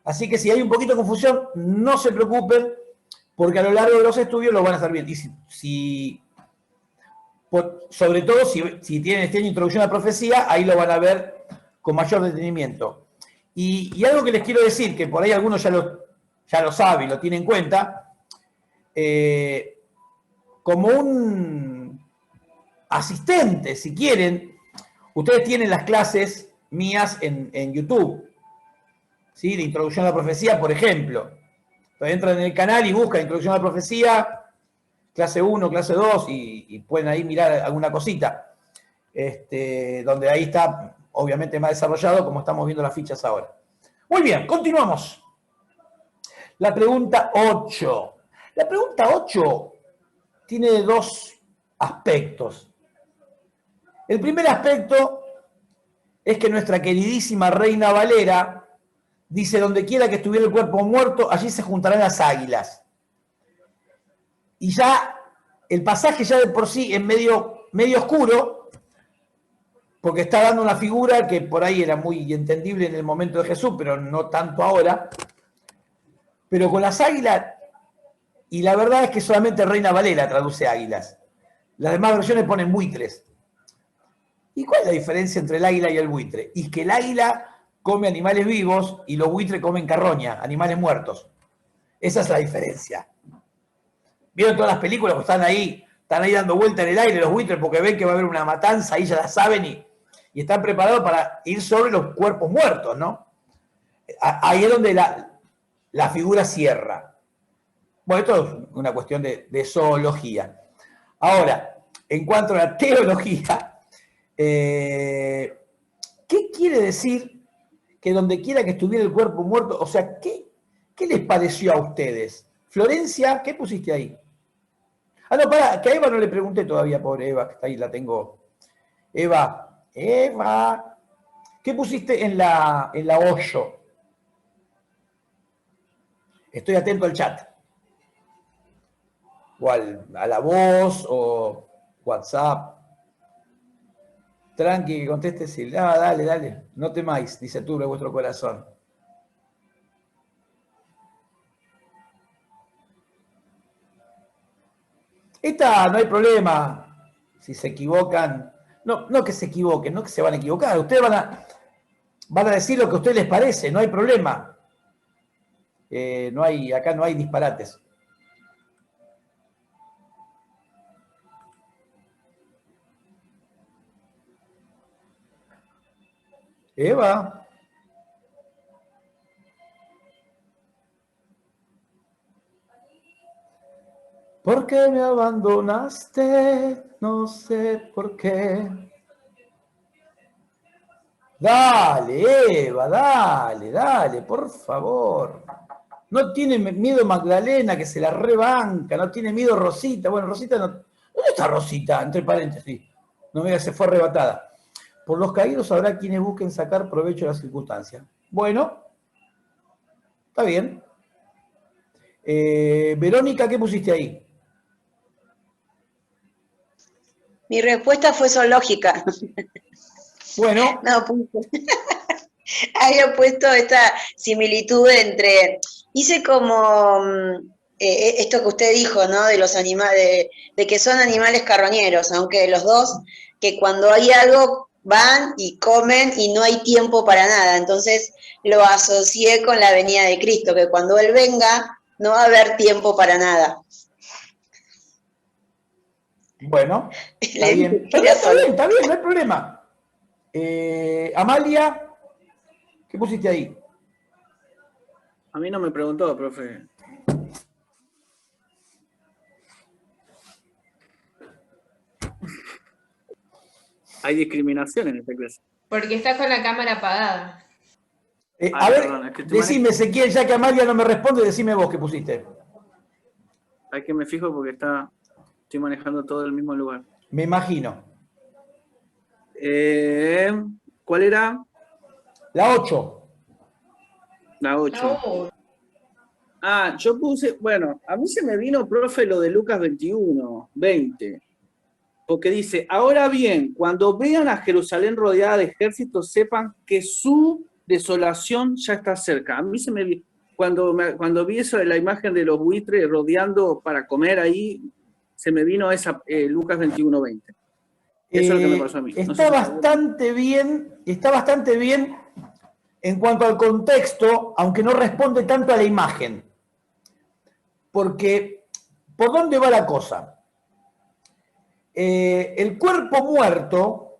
Así que si hay un poquito de confusión, no se preocupen, porque a lo largo de los estudios lo van a estar viendo. Y sobre todo si tienen introducción a la profecía, ahí lo van a ver con mayor detenimiento. Y algo que les quiero decir, que por ahí algunos ya lo saben y lo tienen en cuenta, como un asistente, si quieren, ustedes tienen las clases mías en YouTube, ¿sí? De introducción a la profecía, por ejemplo. Entonces entran en el canal y buscan introducción a la profecía, clase 1, clase 2, y pueden ahí mirar alguna cosita. Donde ahí está, obviamente, más desarrollado, como estamos viendo las fichas ahora. Muy bien, continuamos. La pregunta 8. La pregunta 8 tiene dos aspectos. El primer aspecto es que nuestra queridísima Reina Valera dice: donde quiera que estuviera el cuerpo muerto, allí se juntarán las águilas. Y ya el pasaje ya de por sí es medio oscuro, porque está dando una figura que por ahí era muy entendible en el momento de Jesús, pero no tanto ahora. Pero con las águilas, y la verdad es que solamente Reina Valera traduce águilas. Las demás versiones ponen buitres. ¿Y cuál es la diferencia entre el águila y el buitre? Y que el águila come animales vivos y los buitres comen carroña, animales muertos. Esa es la diferencia. ¿Vieron todas las películas que están ahí dando vuelta en el aire los buitres porque ven que va a haber una matanza y ya la saben y están preparados para ir sobre los cuerpos muertos, ¿no? Ahí es donde la figura cierra. Bueno, esto es una cuestión de zoología. Ahora, en cuanto a la teología, ¿qué quiere decir que donde quiera que estuviera el cuerpo muerto? O sea, ¿qué les pareció a ustedes? Florencia, ¿qué pusiste ahí? Ah, no, pará, que a Eva no le pregunté todavía, pobre Eva, que está ahí, la tengo. Eva, ¿qué pusiste en la 8? Estoy atento al chat. O a la voz, o WhatsApp. Tranqui, que conteste sí. Ah, dale, no temáis, dice Turbe vuestro corazón. Esta no hay problema. Si se equivocan, no que se equivoquen, no que se van a equivocar. Ustedes van a decir lo que a ustedes les parece, no hay problema. Acá no hay disparates. Eva. ¿Por qué me abandonaste? No sé por qué. Dale, Eva, dale, por favor. No tiene miedo Magdalena, que se la rebanca, no tiene miedo Rosita. Bueno, Rosita no... ¿Dónde está Rosita? Entre paréntesis. No me digas, se fue arrebatada. Por los caídos habrá quienes busquen sacar provecho de las circunstancias. Bueno, está bien. Verónica, ¿qué pusiste ahí? Mi respuesta fue zoológica. Bueno. No, había puesto esta similitud entre... Hice como esto que usted dijo, ¿no? De los animales, de que son animales carroñeros, aunque los dos, que cuando hay algo van y comen y no hay tiempo para nada. Entonces lo asocié con la venida de Cristo, que cuando Él venga no va a haber tiempo para nada. Bueno, está bien, no hay problema. Amalia, ¿qué pusiste ahí? A mí no me preguntó, profe. Hay discriminación en esta clase. Porque está con la cámara apagada. A ver, perdón, es que decime, Ezequiel, ya que Amalia no me responde, decime vos qué pusiste. Hay que me fijo porque estoy manejando todo el mismo lugar. Me imagino. ¿Cuál era? La 8. La 8. Ah, yo puse, bueno, a mí se me vino, profe, lo de Lucas 21, 20. Porque dice, ahora bien, cuando vean a Jerusalén rodeada de ejércitos, sepan que su desolación ya está cerca. A mí se me vino, cuando vi eso de la imagen de los buitres rodeando para comer ahí, se me vino esa Lucas 21, 20. Eso es lo que me pasó a mí. Está bastante bien en cuanto al contexto, aunque no responde tanto a la imagen. Porque, ¿por dónde va la cosa? El cuerpo muerto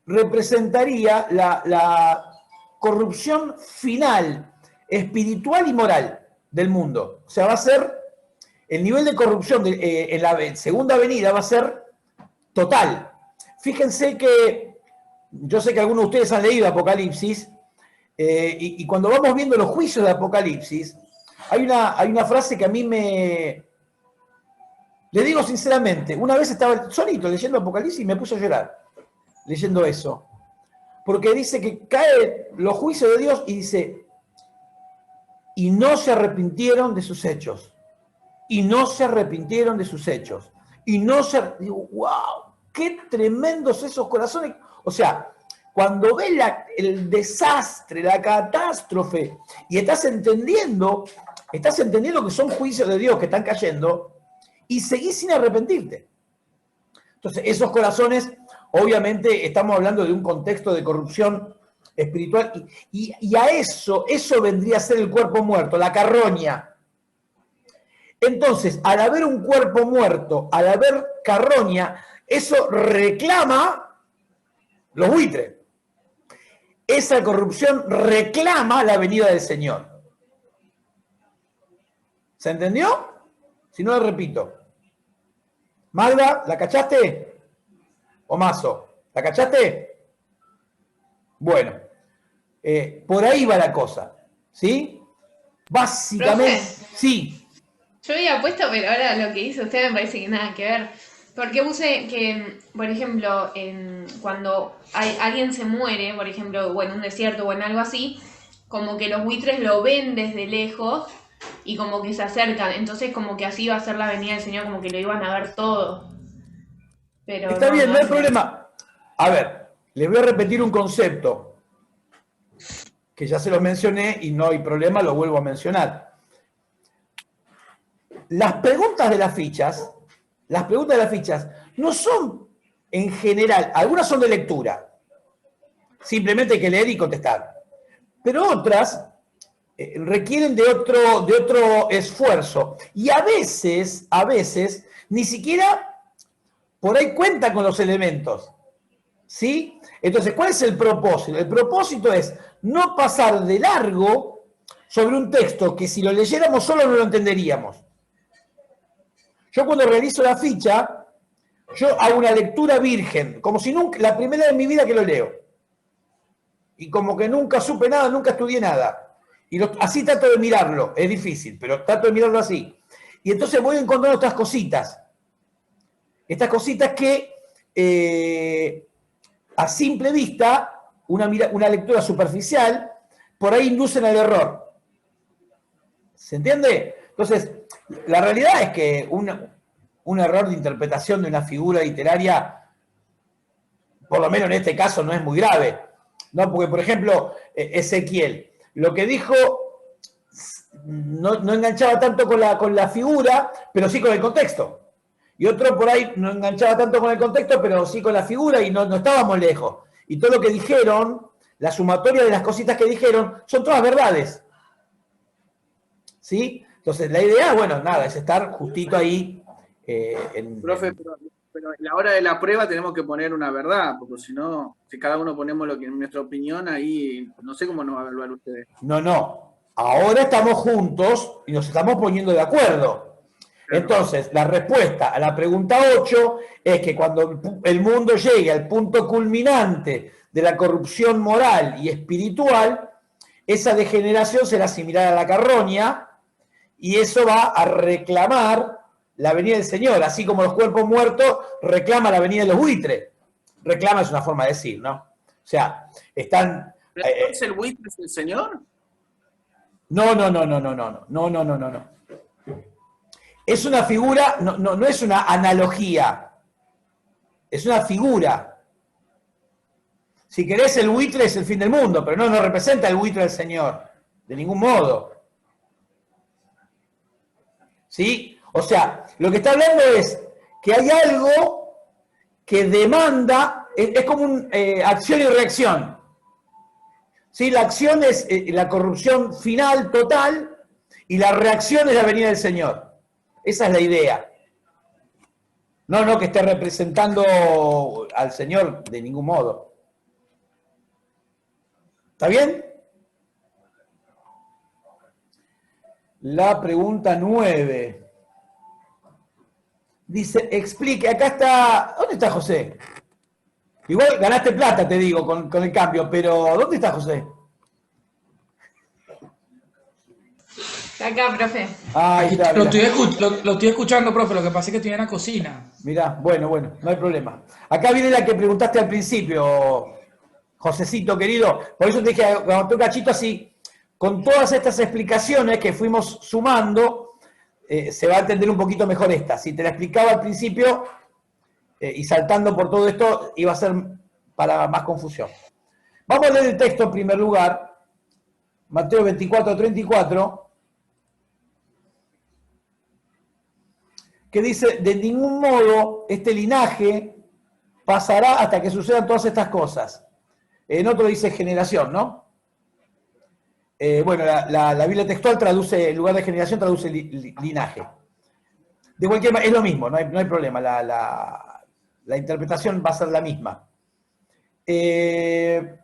representaría la corrupción final, espiritual y moral del mundo. O sea, va a ser, el nivel de corrupción en la segunda venida va a ser total. Fíjense que, yo sé que algunos de ustedes han leído Apocalipsis, y cuando vamos viendo los juicios de Apocalipsis, Hay una frase que a mí le digo sinceramente, una vez estaba solito leyendo Apocalipsis y me puse a llorar leyendo eso. Porque dice que caen los juicios de Dios y dice, y no se arrepintieron de sus hechos. Y no se arrepintieron de sus hechos. Y no se... Digo, wow, qué tremendos esos corazones. O sea, cuando ves el desastre, la catástrofe, y estás entendiendo que son juicios de Dios que están cayendo, y seguís sin arrepentirte. Entonces, esos corazones, obviamente, estamos hablando de un contexto de corrupción espiritual, y a eso vendría a ser el cuerpo muerto, la carroña. Entonces, al haber un cuerpo muerto, al haber carroña, eso reclama los buitres. Esa corrupción reclama la venida del Señor. ¿Se entendió? Si no, lo repito. Magda, ¿la cachaste? ¿O Mazo? ¿La cachaste? Bueno, por ahí va la cosa, ¿sí? Básicamente, Profe, sí. yo había puesto, pero ahora lo que hizo usted me parece que nada que ver. Porque puse que, por ejemplo, cuando alguien se muere, por ejemplo, o en un desierto o en algo así, como que los buitres lo ven desde lejos y como que se acercan. Entonces como que así va a ser la venida del Señor, como que lo iban a ver todo. Pero Está bien, no hay problema. A ver, les voy a repetir un concepto que ya se los mencioné y no hay problema, lo vuelvo a mencionar. Las preguntas de las fichas no son en general, algunas son de lectura, simplemente hay que leer y contestar, pero otras requieren de otro esfuerzo y a veces ni siquiera por ahí cuentan con los elementos, ¿sí? Entonces, ¿cuál es el propósito? El propósito es no pasar de largo sobre un texto que si lo leyéramos solo no lo entenderíamos. Yo cuando realizo la ficha, yo hago una lectura virgen, como si nunca, la primera vez en mi vida que lo leo. Y como que nunca supe nada, nunca estudié nada. Y así trato de mirarlo, es difícil, pero trato de mirarlo así. Y entonces voy encontrando estas cositas que a simple vista, una lectura superficial, por ahí inducen al error. ¿Se entiende? Entonces, la realidad es que un error de interpretación de una figura literaria, por lo menos en este caso, no es muy grave, ¿no? Porque, por ejemplo, Ezequiel, lo que dijo no enganchaba tanto con la figura, pero sí con el contexto. Y otro por ahí no enganchaba tanto con el contexto, pero sí con la figura y no estábamos lejos. Y todo lo que dijeron, la sumatoria de las cositas que dijeron, son todas verdades. ¿Sí? Entonces, la idea, bueno, nada, es estar justito ahí. Profe, pero en la hora de la prueba tenemos que poner una verdad, porque si no, si cada uno ponemos lo que nuestra opinión, ahí no sé cómo nos va a evaluar ustedes. No. Ahora estamos juntos y nos estamos poniendo de acuerdo. Entonces, la respuesta a la pregunta 8 es que cuando el mundo llegue al punto culminante de la corrupción moral y espiritual, esa degeneración será similar a la carroña y eso va a reclamar la venida del Señor, así como los cuerpos muertos reclaman la venida de los buitres. Reclama es una forma de decir, ¿no? O sea, están... ¿Pero entonces el buitre es el Señor? No. Es una figura, no es una analogía, es una figura. Si querés, el buitre es el fin del mundo, pero no representa el buitre del Señor, de ningún modo. ¿Sí? O sea, lo que está hablando es que hay algo que demanda, es como una acción y reacción. ¿Sí? La acción es la corrupción final, total, y la reacción es la venida del Señor. Esa es la idea. No que esté representando al Señor de ningún modo. ¿Está bien? La pregunta 9. Dice, explique, acá está... ¿Dónde está José? Igual ganaste plata, te digo, con el cambio, pero ¿dónde está José? Está acá, profe. Ahí está, Lo mirá. estoy escuchando, profe, lo que pasa es que estoy en la cocina. Mirá, bueno, no hay problema. Acá viene la que preguntaste al principio, Josecito querido. Por eso te dije, cuando toca cachito así, con todas estas explicaciones que fuimos sumando, se va a entender un poquito mejor esta. Si te la explicaba al principio y saltando por todo esto, iba a ser para más confusión. Vamos a leer el texto en primer lugar, Mateo 24:34. Que dice, de ningún modo este linaje pasará hasta que sucedan todas estas cosas. En otro dice generación, ¿no? Bueno, la Biblia textual traduce, en lugar de generación, traduce linaje. De cualquier manera, es lo mismo, no hay problema, la interpretación va a ser la misma. Entonces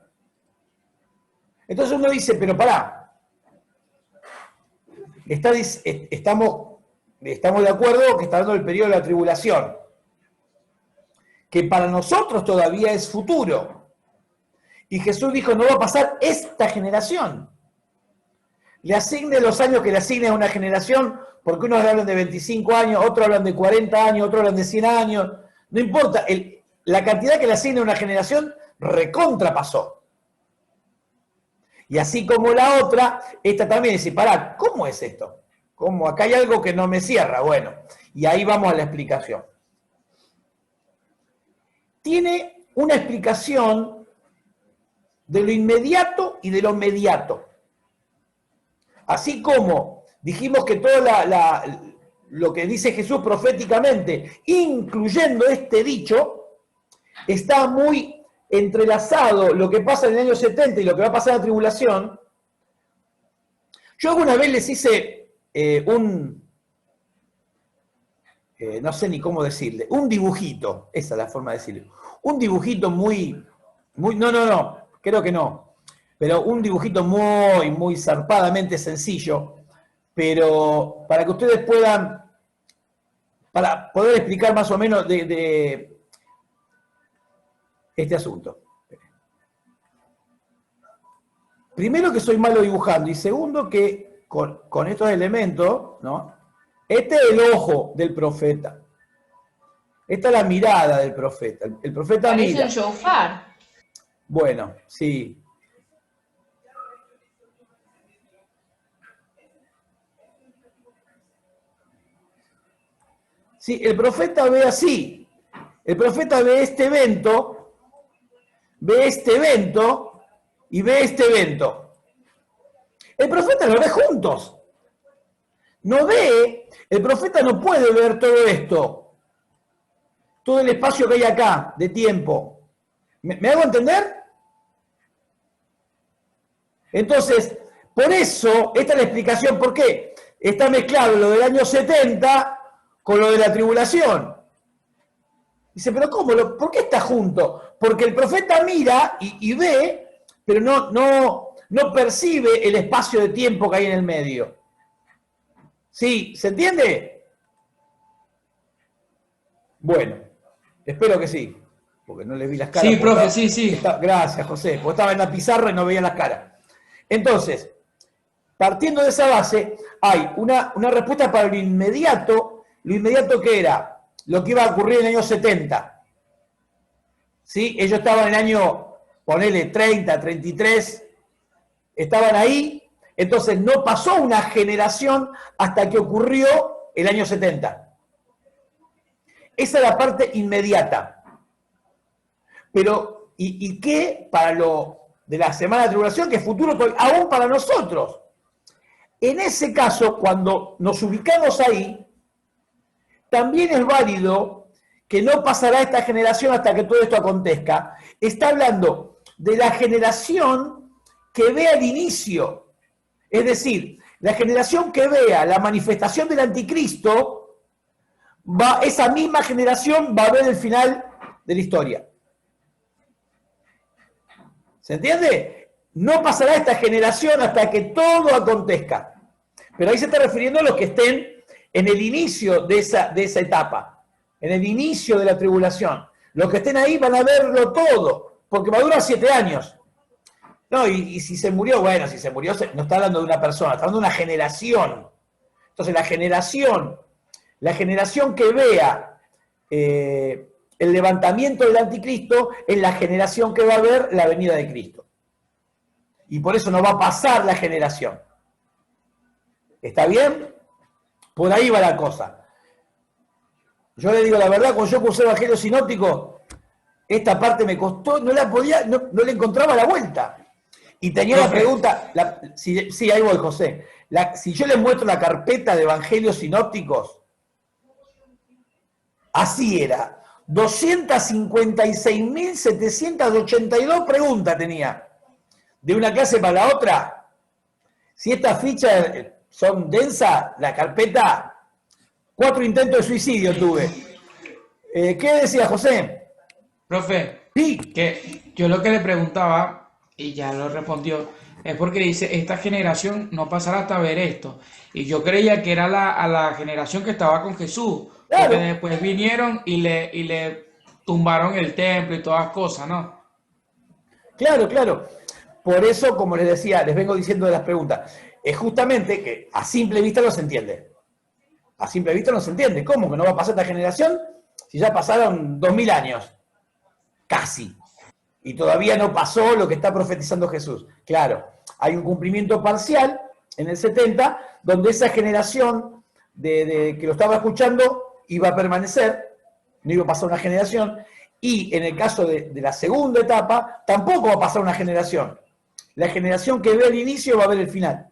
uno dice, pero pará, estamos de acuerdo que está hablando del periodo de la tribulación, que para nosotros todavía es futuro. Y Jesús dijo, no va a pasar esta generación. Le asigne los años que le asigne a una generación, porque unos hablan de 25 años, otros hablan de 40 años, otros hablan de 100 años. No importa, la cantidad que le asigne a una generación recontrapasó. Y así como la otra, esta también dice, pará, ¿cómo es esto? Como acá hay algo que no me cierra, bueno, y ahí vamos a la explicación. Tiene una explicación de lo inmediato y de lo mediato. Así como dijimos que todo lo que dice Jesús proféticamente, incluyendo este dicho, está muy entrelazado lo que pasa en el año 70 y lo que va a pasar en la tribulación. Yo alguna vez les hice no sé ni cómo decirle, un dibujito, esa es la forma de decirlo, un dibujito muy, no, creo que no, pero un dibujito muy zarpadamente sencillo, pero para que ustedes puedan, para poder explicar más o menos de este asunto. Primero que soy malo dibujando y segundo que con estos elementos, ¿no? Este es el ojo del profeta. Esta es la mirada del profeta. El profeta Parece mira. un shofar. Bueno, sí. Sí, el profeta ve así. El profeta ve este evento y ve este evento. El profeta lo ve juntos. El profeta no puede ver todo esto, todo el espacio que hay acá de tiempo. ¿Me hago entender? Entonces, por eso, esta es la explicación por qué está mezclado lo del año 70 con lo de la tribulación. Dice, pero ¿cómo? ¿Por qué está junto? Porque el profeta mira y ve, pero no percibe el espacio de tiempo que hay en el medio. ¿Sí? ¿Se entiende? Bueno, espero que sí, porque no le vi las caras. Sí, profe, sí. Gracias, José, porque estaba en la pizarra y no veía las caras. Entonces, partiendo de esa base, hay una respuesta para lo inmediato que era lo que iba a ocurrir en el año 70. ¿Sí? Ellos estaban en el año, ponele 30, 33, estaban ahí. Entonces no pasó una generación hasta que ocurrió el año 70. Esa es la parte inmediata. Pero, ¿y qué para lo de la semana de tribulación? Que es futuro aún para nosotros. En ese caso, cuando nos ubicamos ahí, también es válido que no pasará esta generación hasta que todo esto acontezca. Está hablando de la generación que vea el inicio. Es decir, la generación que vea la manifestación del anticristo, esa misma generación va a ver el final de la historia. ¿Se entiende? No pasará esta generación hasta que todo acontezca. Pero ahí se está refiriendo a los que estén en el inicio de esa etapa, en el inicio de la tribulación. Los que estén ahí van a verlo todo, porque va a durar 7 años. No, y si se murió, bueno, si se murió, no está hablando de una persona, está hablando de una generación. Entonces la generación que vea el levantamiento del anticristo es la generación que va a ver la venida de Cristo. Y por eso no va a pasar la generación. ¿Está bien? Por ahí va la cosa. Yo le digo la verdad, cuando yo puse Evangelio Sinóptico, esta parte me costó, no le encontraba la vuelta. Y tenía la pregunta, sí, ahí voy, José. Si yo les muestro la carpeta de Evangelios Sinópticos, así era. 256.782 preguntas tenía. De una clase para la otra. Si estas fichas son densas, la carpeta, 4 intentos de suicidio tuve. ¿Qué decía José? Profe, sí. Que yo lo que le preguntaba, y ya lo respondió, es porque dice, esta generación no pasará hasta ver esto. Y yo creía que era a la generación que estaba con Jesús, claro. Porque después vinieron y le tumbaron el templo y todas cosas, ¿no? Claro, claro. Por eso, como les decía, les vengo diciendo de las preguntas, es justamente que a simple vista no se entiende. A simple vista no se entiende. ¿Cómo que no va a pasar esta generación si ya pasaron 2000 años? Casi. Y todavía no pasó lo que está profetizando Jesús. Claro, hay un cumplimiento parcial en el 70, donde esa generación que lo estaba escuchando iba a permanecer, no iba a pasar una generación, y en el caso de la segunda etapa, tampoco va a pasar una generación. La generación que ve el inicio va a ver el final.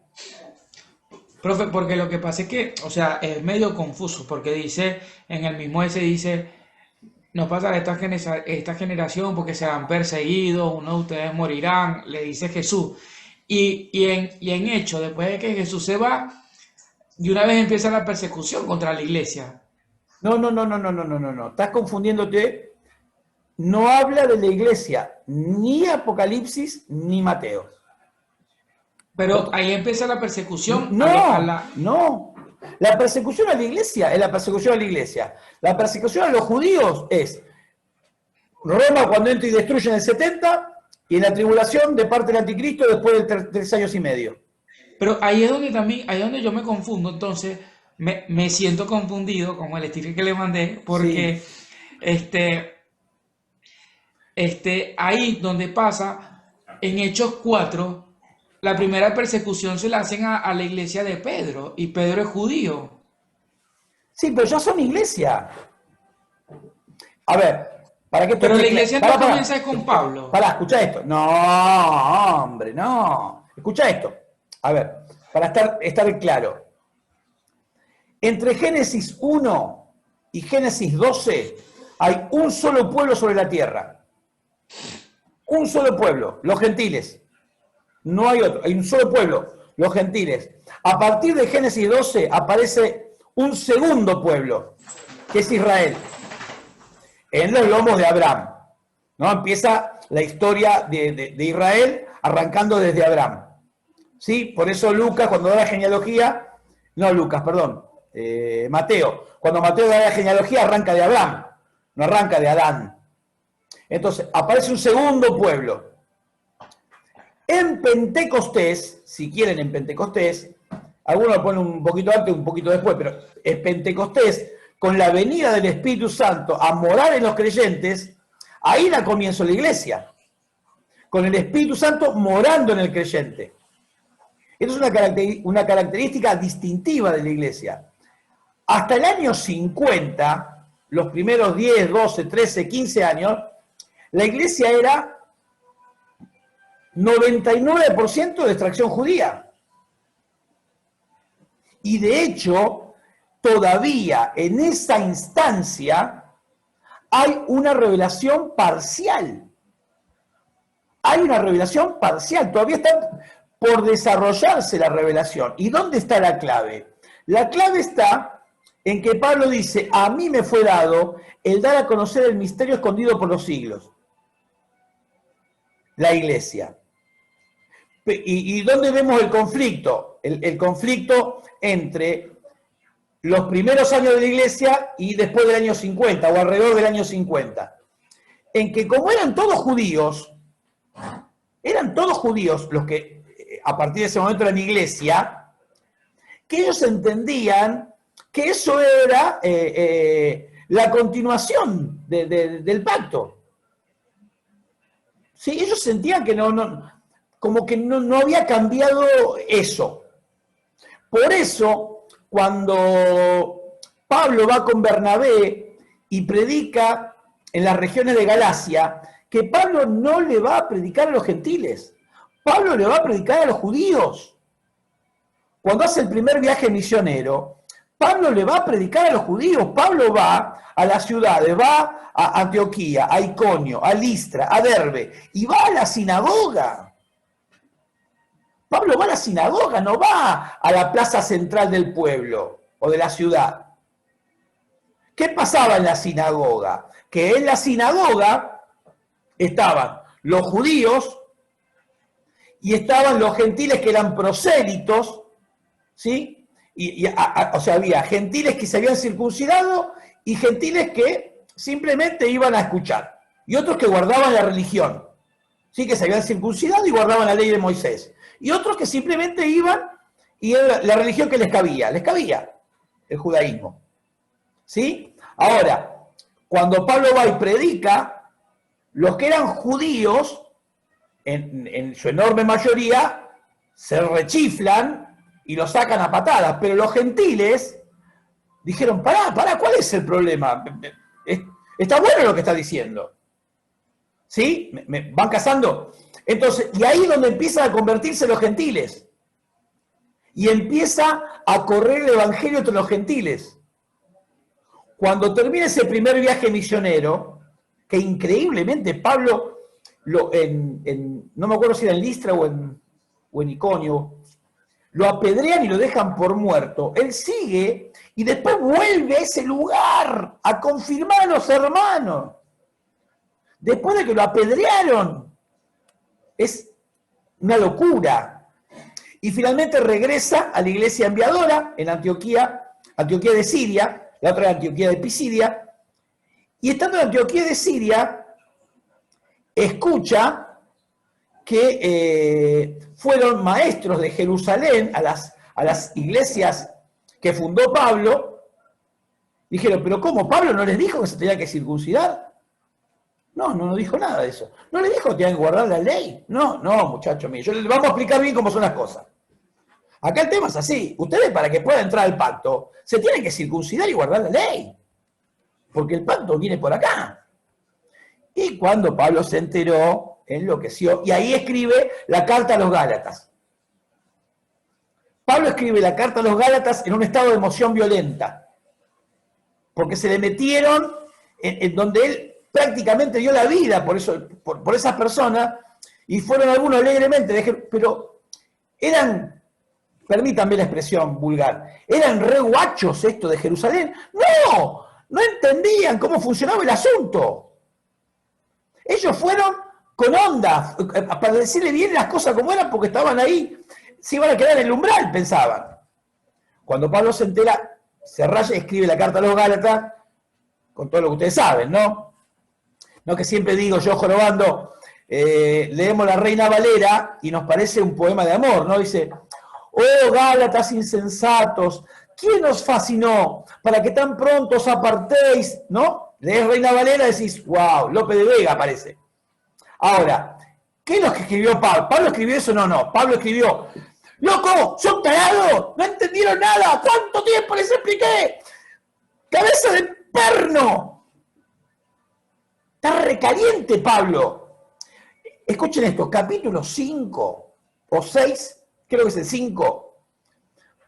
Profe, porque lo que pasa es que, o sea, es medio confuso, porque dice, en el mismo ese dice, no pasará esta generación porque serán perseguidos, uno de ustedes morirán, le dice Jesús. Y en hecho, después de que Jesús se va, de una vez empieza la persecución contra la iglesia. No. Estás confundiéndote. No habla de la iglesia, ni Apocalipsis, ni Mateo. Pero ahí empieza la persecución. No. La persecución a la iglesia es la persecución a la iglesia. La persecución a los judíos es Roma cuando entra y destruye en el 70 y en la tribulación de parte del anticristo después de 3 años y medio. Pero ahí es donde donde yo me confundo, entonces me siento confundido como el sticker que le mandé, porque sí. Ahí donde pasa, en Hechos 4, la primera persecución se la hacen a la iglesia de Pedro, y Pedro es judío. Sí, pero ya son iglesia. A ver, ¿para qué? Pero la iglesia no comienza con Pablo. Escucha esto. No, hombre, no. Escucha esto. A ver, para estar claro. Entre Génesis 1 y Génesis 12 hay un solo pueblo sobre la tierra. Un solo pueblo, los gentiles. No hay otro, hay un solo pueblo, los gentiles. A partir de Génesis 12 aparece un segundo pueblo, que es Israel, en los lomos de Abraham. ¿No? Empieza la historia de Israel arrancando desde Abraham. ¿Sí? Por eso Lucas, cuando da la genealogía, Mateo, cuando Mateo da la genealogía arranca de Abraham, no arranca de Adán. Entonces, aparece un segundo pueblo. En Pentecostés, si quieren en Pentecostés, algunos lo ponen un poquito antes, un poquito después, pero en Pentecostés, con la venida del Espíritu Santo a morar en los creyentes, ahí da comienzo la iglesia. Con el Espíritu Santo morando en el creyente. Esto es una característica distintiva de la iglesia. Hasta el año 50, los primeros 10, 12, 13, 15 años, la iglesia era 99% de extracción judía. Y de hecho, todavía en esa instancia hay una revelación parcial. Hay una revelación parcial. Todavía está por desarrollarse la revelación. ¿Y dónde está la clave? La clave está en que Pablo dice, a mí me fue dado el dar a conocer el misterio escondido por los siglos. La iglesia. ¿Y dónde vemos el conflicto? El conflicto entre los primeros años de la iglesia y después del año 50 o alrededor del año 50. En que como eran todos judíos, eran todos judíos los que a partir de ese momento eran iglesia, que ellos entendían que eso era la continuación del pacto. ¿Sí? Ellos sentían que como que no había cambiado eso. Por eso, cuando Pablo va con Bernabé y predica en las regiones de Galacia, que Pablo no le va a predicar a los gentiles, Pablo le va a predicar a los judíos. Cuando hace el primer viaje misionero, Pablo le va a predicar a los judíos. Pablo va a las ciudades, va a Antioquía, a Iconio, a Listra, a Derbe, y va a la sinagoga. Pablo va a la sinagoga, no va a la plaza central del pueblo o de la ciudad. ¿Qué pasaba en la sinagoga? Que en la sinagoga estaban los judíos y estaban los gentiles que eran prosélitos, ¿sí? O sea, había gentiles que se habían circuncidado y gentiles que simplemente iban a escuchar. Y otros que guardaban la religión, ¿sí? Que se habían circuncidado y guardaban la ley de Moisés. Y otros que simplemente iban y era la religión que les cabía el judaísmo. ¿Sí? Ahora, cuando Pablo va y predica, los que eran judíos, en su enorme mayoría, se rechiflan y lo sacan a patadas, pero los gentiles dijeron, pará, ¿cuál es el problema? Está bueno lo que está diciendo. ¿Sí? ¿Me van cazando? Entonces, y ahí es donde empiezan a convertirse los gentiles. Y empieza a correr el evangelio entre los gentiles. Cuando termina ese primer viaje misionero, que increíblemente Pablo, no me acuerdo si era en Listra o en Iconio, lo apedrean y lo dejan por muerto. Él sigue y después vuelve a ese lugar a confirmar a los hermanos. Después de que lo apedrearon. Es una locura. Y finalmente regresa a la iglesia enviadora en Antioquía de Siria, la otra era Antioquía de Pisidia, y estando en Antioquía de Siria, escucha que fueron maestros de Jerusalén a las iglesias que fundó Pablo. Dijeron, pero ¿cómo? ¿Pablo no les dijo que se tenía que circuncidar? No dijo nada de eso. No les dijo que tenían que guardar la ley. No, muchachos míos, les vamos a explicar bien cómo son las cosas. Acá el tema es así. Ustedes, para que puedan entrar al pacto, se tienen que circuncidar y guardar la ley. Porque el pacto viene por acá. Y cuando Pablo se enteró, enloqueció, y ahí escribe la carta a los Gálatas. Pablo escribe la carta a los Gálatas en un estado de emoción violenta, porque se le metieron en donde él prácticamente dio la vida por esas personas, y fueron algunos alegremente, pero eran, permítanme la expresión vulgar, eran re guachos esto de Jerusalén. No entendían cómo funcionaba el asunto. Ellos fueron con onda, para decirle bien las cosas como eran, porque estaban ahí, se iban a quedar en el umbral, pensaban. Cuando Pablo se entera, se raya y escribe la carta a los Gálatas, con todo lo que ustedes saben, ¿no? No que siempre digo yo jorobando, leemos la Reina Valera y nos parece un poema de amor, ¿no? Dice, oh Gálatas insensatos, ¿quién os fascinó para que tan pronto os apartéis? ¿No? Lees Reina Valera y decís, wow, Lope de Vega parece. Ahora, ¿qué es lo que escribió Pablo? ¿Pablo escribió eso? No. Pablo escribió, ¡loco! ¡Son tarados! ¡No entendieron nada! ¿Cuánto tiempo les expliqué? ¡Cabeza de perno! Está recaliente Pablo. Escuchen esto, capítulo 5 o 6, creo que es el 5.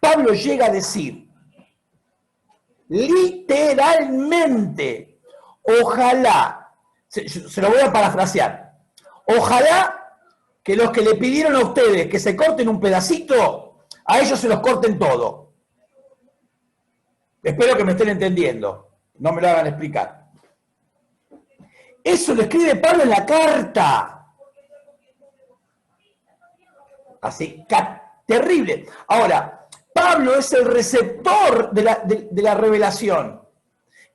Pablo llega a decir, literalmente, ojalá, se lo voy a parafrasear, ojalá que los que le pidieron a ustedes que se corten un pedacito, a ellos se los corten todo. Espero que me estén entendiendo, no me lo hagan explicar. Eso lo escribe Pablo en la carta. Así, terrible. Ahora, Pablo es el receptor de la revelación.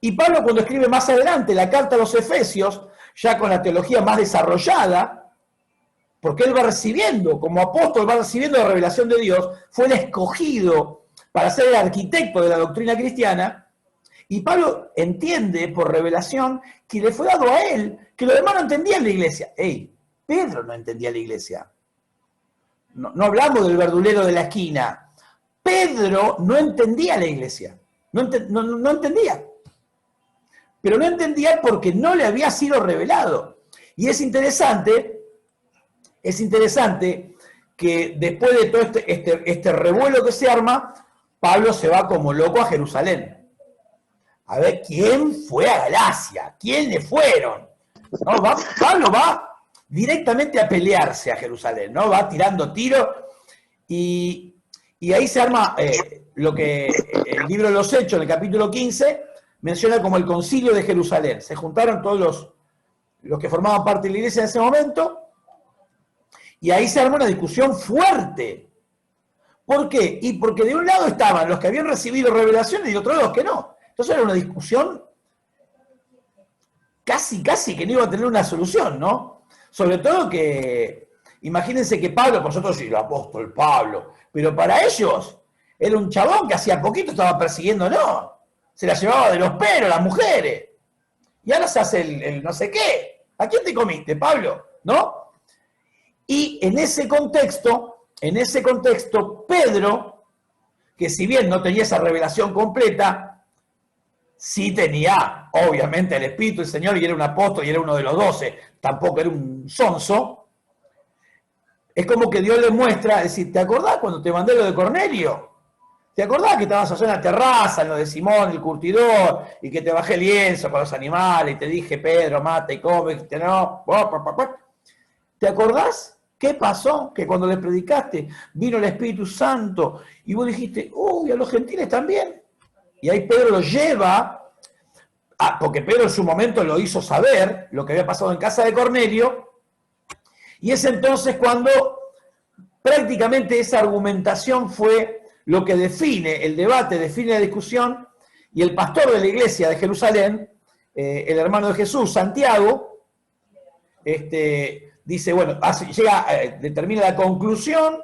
Y Pablo, cuando escribe más adelante la carta a los Efesios, ya con la teología más desarrollada, porque él va recibiendo, como apóstol, va recibiendo la revelación de Dios, fue el escogido para ser el arquitecto de la doctrina cristiana, y Pablo entiende por revelación que le fue dado a él, que los demás no entendían la iglesia. ¡Ey! Pedro no entendía la iglesia. No hablamos del verdulero de la esquina. Pedro no entendía la iglesia. No entendía. Pero no entendía porque no le había sido revelado. Y es interesante que después de todo este revuelo que se arma, Pablo se va como loco a Jerusalén. A ver, ¿quién fue a Galacia? ¿Quiénes fueron? ¿No? Pablo va directamente a pelearse a Jerusalén, ¿no? Va tirando tiros y ahí se arma lo que el libro de los Hechos, en el capítulo 15, menciona como el concilio de Jerusalén. Se juntaron todos los que formaban parte de la iglesia en ese momento y ahí se arma una discusión fuerte. ¿Por qué? Y porque de un lado estaban los que habían recibido revelaciones y de otro lado los que no. Entonces era una discusión casi que no iba a tener una solución, ¿no? Sobre todo que, imagínense que Pablo, por nosotros sí, el apóstol Pablo, pero para ellos era un chabón que hacía poquito estaba persiguiendo, no, se la llevaba de los pelos, las mujeres, y ahora se hace el no sé qué. ¿A quién te comiste, Pablo? ¿No? Y en ese contexto, Pedro, que si bien no tenía esa revelación completa, sí tenía, obviamente, el Espíritu del Señor y era un apóstol y era uno de los 12, tampoco era un sonso. Es como que Dios le muestra, es decir, ¿te acordás cuando te mandé lo de Cornelio? ¿Te acordás que estabas allá en la terraza, en lo de Simón, el curtidor, y que te bajé el lienzo con los animales y te dije, Pedro, mata y come, y te no? ¿Te acordás? ¿Qué pasó? Que cuando le predicaste vino el Espíritu Santo y vos dijiste, uy, a los gentiles también. Y ahí Pedro lo lleva, porque Pedro en su momento lo hizo saber, lo que había pasado en casa de Cornelio, y es entonces cuando prácticamente esa argumentación fue lo que define el debate, define la discusión, y el pastor de la iglesia de Jerusalén, el hermano de Jesús, Santiago, dice, bueno, determina la conclusión,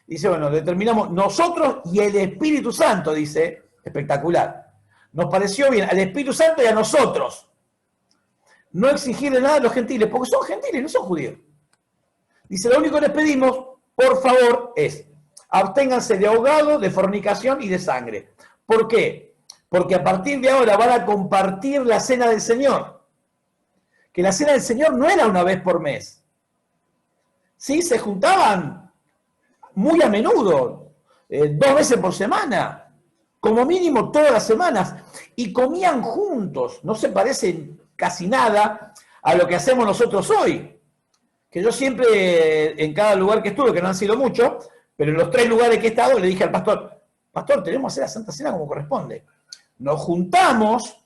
dice, bueno, determinamos nosotros y el Espíritu Santo, dice, espectacular. Nos pareció bien al Espíritu Santo y a nosotros no exigirle nada a los gentiles, porque son gentiles, no son judíos. Dice, lo único que les pedimos, por favor, es absténganse de ahogado, de fornicación y de sangre. ¿Por qué? Porque a partir de ahora van a compartir la cena del Señor. Que la cena del Señor no era una vez por mes. Sí, se juntaban muy a menudo, 2 veces por semana. Como mínimo todas las semanas, y comían juntos. No se parecen casi nada a lo que hacemos nosotros hoy. Que yo siempre, en cada lugar que estuve, que no han sido muchos, pero en los 3 lugares que he estado, le dije al pastor, tenemos que hacer la Santa Cena como corresponde. Nos juntamos,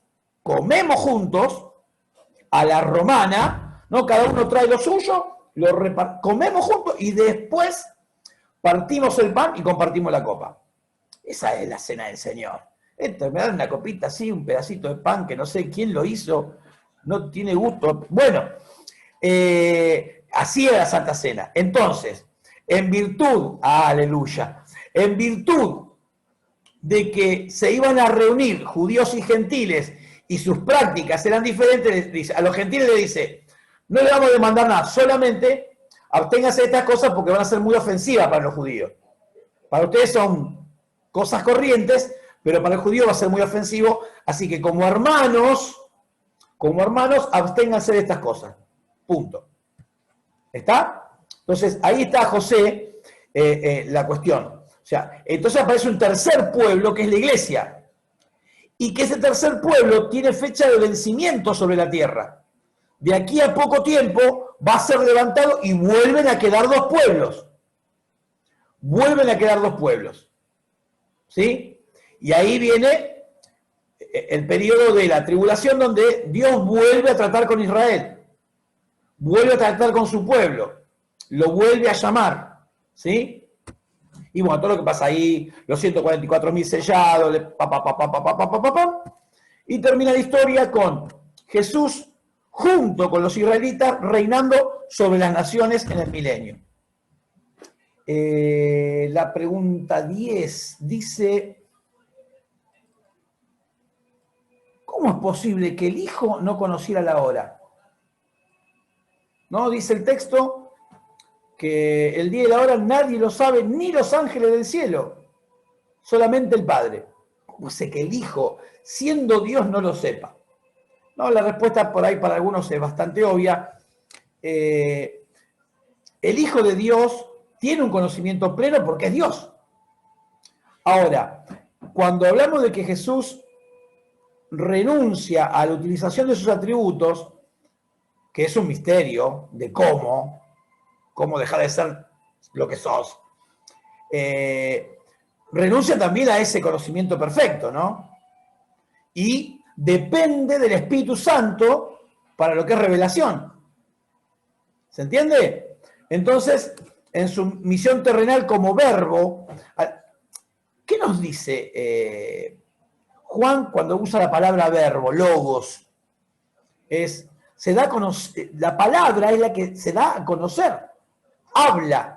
comemos juntos, a la romana, ¿no? Cada uno trae lo suyo, comemos juntos y después partimos el pan y compartimos la copa. Esa es la cena del Señor. Me dan una copita así, un pedacito de pan que no sé quién lo hizo, no tiene gusto. Bueno, así era la Santa Cena. Entonces, en virtud de que se iban a reunir judíos y gentiles y sus prácticas eran diferentes, a los gentiles le dice, no le vamos a demandar nada, solamente absténganse de estas cosas porque van a ser muy ofensivas para los judíos. Para ustedes son cosas corrientes, pero para el judío va a ser muy ofensivo, así que como hermanos, absténganse de estas cosas. Punto. ¿Está? Entonces, ahí está, José, la cuestión. O sea, entonces aparece un tercer pueblo, que es la iglesia, y que ese tercer pueblo tiene fecha de vencimiento sobre la tierra. De aquí a poco tiempo va a ser levantado y vuelven a quedar 2 pueblos. Vuelven a quedar 2 pueblos. ¿Sí? Y ahí viene el periodo de la tribulación donde Dios vuelve a tratar con Israel. Vuelve a tratar con su pueblo. Lo vuelve a llamar. ¿Sí? Y bueno, todo lo que pasa ahí, los 144.000 sellados, y termina la historia con Jesús junto con los israelitas, reinando sobre las naciones en el milenio. La pregunta 10 dice, ¿cómo es posible que el Hijo no conociera la hora? ¿No? Dice el texto que el día y la hora nadie lo sabe, ni los ángeles del cielo, solamente el Padre. ¿Cómo sé que el Hijo, siendo Dios, no lo sepa? No, la respuesta por ahí para algunos es bastante obvia. El Hijo de Dios tiene un conocimiento pleno porque es Dios. Ahora, cuando hablamos de que Jesús renuncia a la utilización de sus atributos, que es un misterio de cómo dejar de ser lo que sos, renuncia también a ese conocimiento perfecto, ¿no? Y depende del Espíritu Santo para lo que es revelación. ¿Se entiende? Entonces, en su misión terrenal como verbo, ¿qué nos dice Juan cuando usa la palabra verbo, logos? La palabra es la que se da a conocer.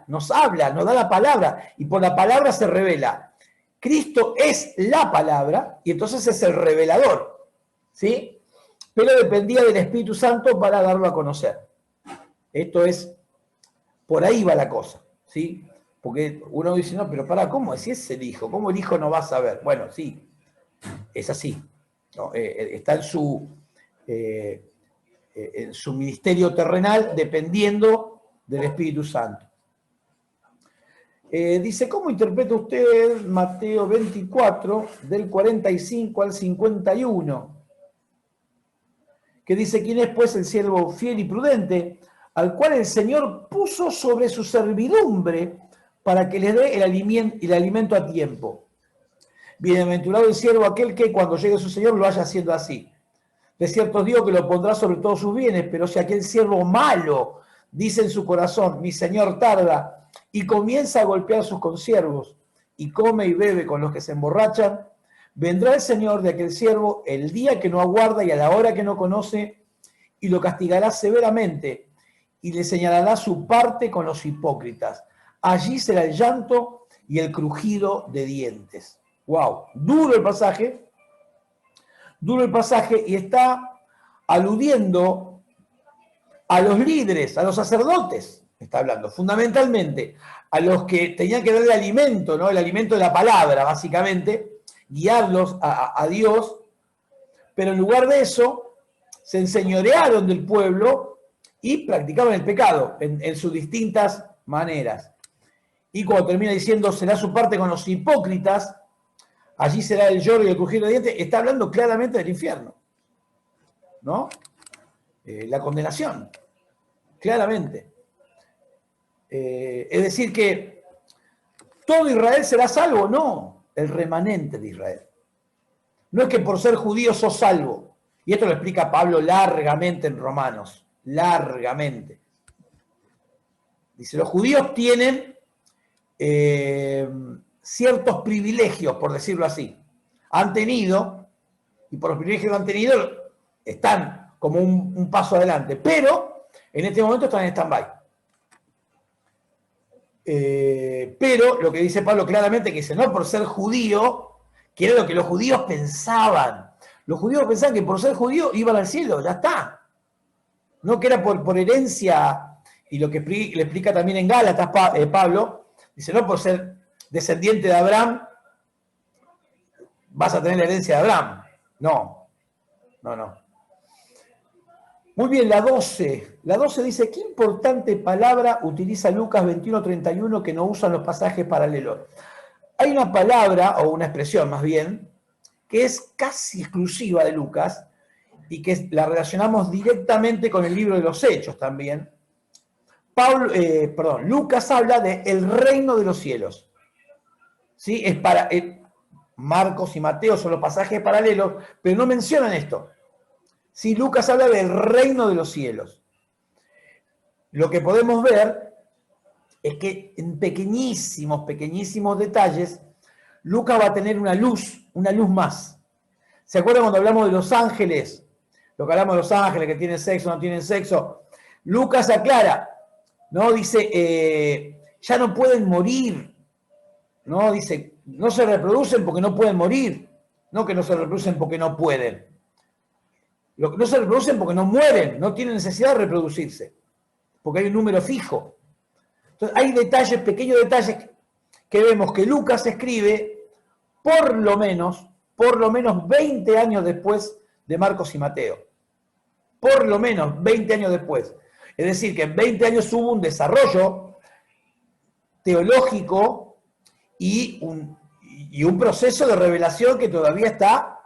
Nos da la palabra, y por la palabra se revela. Cristo es la palabra, y entonces es el revelador, ¿sí? Pero dependía del Espíritu Santo para darlo a conocer. Esto es, por ahí va la cosa, ¿sí? Porque uno dice, no, pero ¿cómo? Si es el Hijo, ¿cómo el Hijo no va a saber? Bueno, sí, es así, ¿no? Está en su ministerio terrenal dependiendo del Espíritu Santo. Dice, ¿cómo interpreta usted Mateo 24, del 45 al 51? Que dice, ¿quién es pues el siervo fiel y prudente, al cual el Señor puso sobre su servidumbre para que le dé el alimento a tiempo? Bienaventurado el siervo aquel que cuando llegue su Señor lo haya haciendo así. De cierto os digo que lo pondrá sobre todos sus bienes, pero si aquel siervo malo dice en su corazón, mi Señor tarda, y comienza a golpear a sus consiervos, y come y bebe con los que se emborrachan, vendrá el Señor de aquel siervo el día que no aguarda y a la hora que no conoce, y lo castigará severamente, y le señalará su parte con los hipócritas. Allí será el llanto y el crujido de dientes. ¡Wow! Duro el pasaje, y está aludiendo a los líderes, a los sacerdotes, está hablando, fundamentalmente, a los que tenían que darle alimento, ¿no? El alimento de la palabra, básicamente, guiarlos a Dios, pero en lugar de eso, se enseñorearon del pueblo y practicaban el pecado en sus distintas maneras. Y cuando termina diciendo, será su parte con los hipócritas, allí será el lloro y el crujir de dientes, está hablando claramente del infierno, ¿no? La condenación, claramente. Es decir que todo Israel será salvo, no, el remanente de Israel. No es que por ser judío sos salvo, y esto lo explica Pablo largamente en Romanos, largamente. Dice, los judíos tienen ciertos privilegios, por decirlo así. Han tenido, y por los privilegios que han tenido, están como un paso adelante, pero en este momento están en stand-by. Pero lo que dice Pablo claramente, que dice, no por ser judío, que era lo que los judíos pensaban. Los judíos pensaban que por ser judío iban al cielo, ya está. No que era por herencia, y lo que le explica también en Gálatas Pablo, dice, no por ser descendiente de Abraham vas a tener la herencia de Abraham. No. Muy bien, la 12. La 12 dice, qué importante palabra utiliza Lucas 21:31 que no usan los pasajes paralelos. Hay una palabra, o una expresión más bien, que es casi exclusiva de Lucas y que la relacionamos directamente con el libro de los Hechos también. Lucas habla de el reino de los cielos. ¿Sí? Es para Marcos y Mateo son los pasajes paralelos, pero no mencionan esto. Sí, Lucas habla del reino de los cielos. Lo que podemos ver es que en pequeñísimos detalles, Lucas va a tener una luz más. ¿Se acuerdan cuando hablamos de los ángeles? Lo que hablamos de los ángeles, que tienen sexo, no tienen sexo. Lucas aclara, ¿no? Dice, ya no pueden morir, ¿no? Dice, no se reproducen porque no pueden morir, no que no se reproducen porque no pueden. No se reproducen porque no mueren, no tienen necesidad de reproducirse, porque hay un número fijo. Entonces, hay detalles, pequeños detalles que vemos que Lucas escribe por lo menos 20 años después de Marcos y Mateo. Por lo menos 20 años después. Es decir, que en 20 años hubo un desarrollo teológico y un proceso de revelación que todavía está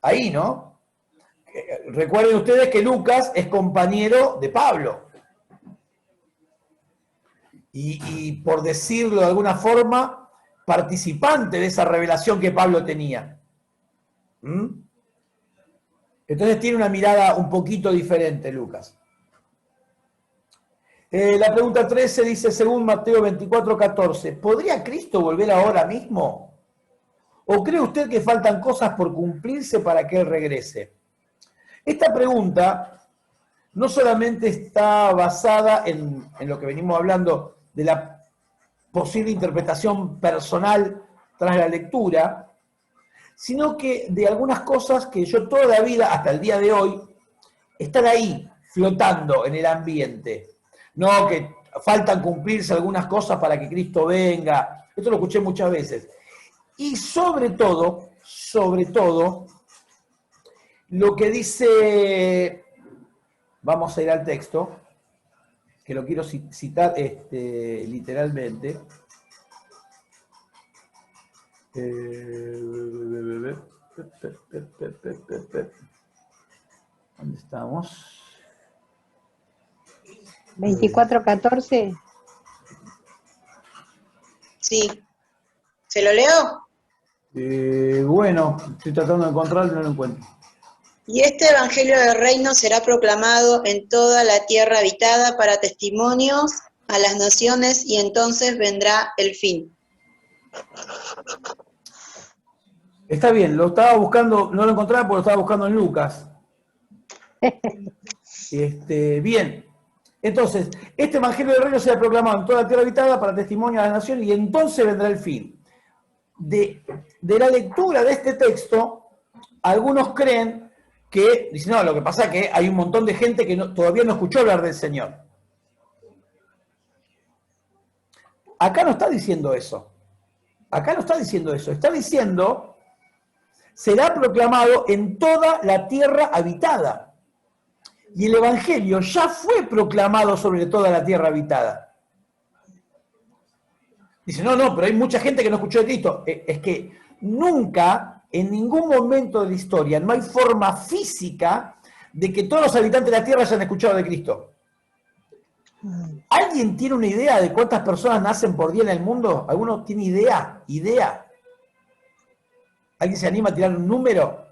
ahí, ¿no? Recuerden ustedes que Lucas es compañero de Pablo. Y por decirlo de alguna forma, participante de esa revelación que Pablo tenía. Entonces tiene una mirada un poquito diferente, Lucas. La pregunta 13 dice, según Mateo 24:14, ¿podría Cristo volver ahora mismo? ¿O cree usted que faltan cosas por cumplirse para que Él regrese? Esta pregunta no solamente está basada en lo que venimos hablando de la posible interpretación personal tras la lectura, sino que de algunas cosas que yo toda la vida, hasta el día de hoy, están ahí, flotando en el ambiente. No, que faltan cumplirse algunas cosas para que Cristo venga. Esto lo escuché muchas veces. Y sobre todo, lo que dice, vamos a ir al texto, que lo quiero citar literalmente. ¿Dónde estamos? 24:14. Sí. ¿Se lo leo? Bueno, estoy tratando de encontrarlo y no lo encuentro. Y este evangelio del reino será proclamado en toda la tierra habitada para testimonios a las naciones y entonces vendrá el fin. Está bien, lo estaba buscando, no lo encontraba porque lo estaba buscando en Lucas. Bien, entonces, este evangelio del reino será proclamado en toda la tierra habitada para testimonio a las naciones y entonces vendrá el fin. De la lectura de este texto, algunos creen que, dicen, no, lo que pasa es que hay un montón de gente que todavía no escuchó hablar del Señor. Acá no está diciendo eso. Está diciendo, será proclamado en toda la tierra habitada. Y el Evangelio ya fue proclamado sobre toda la tierra habitada. Dice, no, pero hay mucha gente que no escuchó de Cristo. Es que nunca, en ningún momento de la historia, no hay forma física de que todos los habitantes de la tierra hayan escuchado de Cristo. ¿Alguien tiene una idea de cuántas personas nacen por día en el mundo? ¿Alguno tiene idea? ¿Alguien se anima a tirar un número?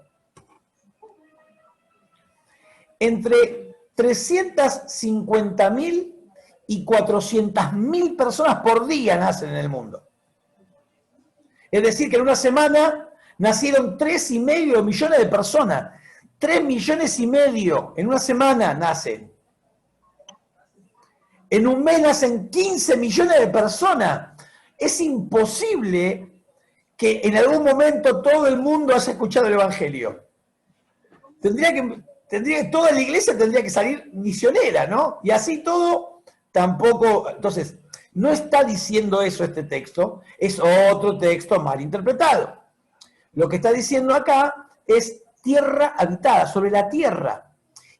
Entre 350.000 y 400.000 personas por día nacen en el mundo. Es decir, que en una semana nacieron 3,5 millones de personas. 3,5 millones en una semana nacen. En un mes nacen 15 millones de personas. Es imposible que en algún momento todo el mundo haya escuchado el Evangelio. Toda la iglesia tendría que salir misionera, ¿no? Y así todo tampoco. Entonces, no está diciendo eso este texto, es otro texto mal interpretado. Lo que está diciendo acá es tierra habitada, sobre la tierra.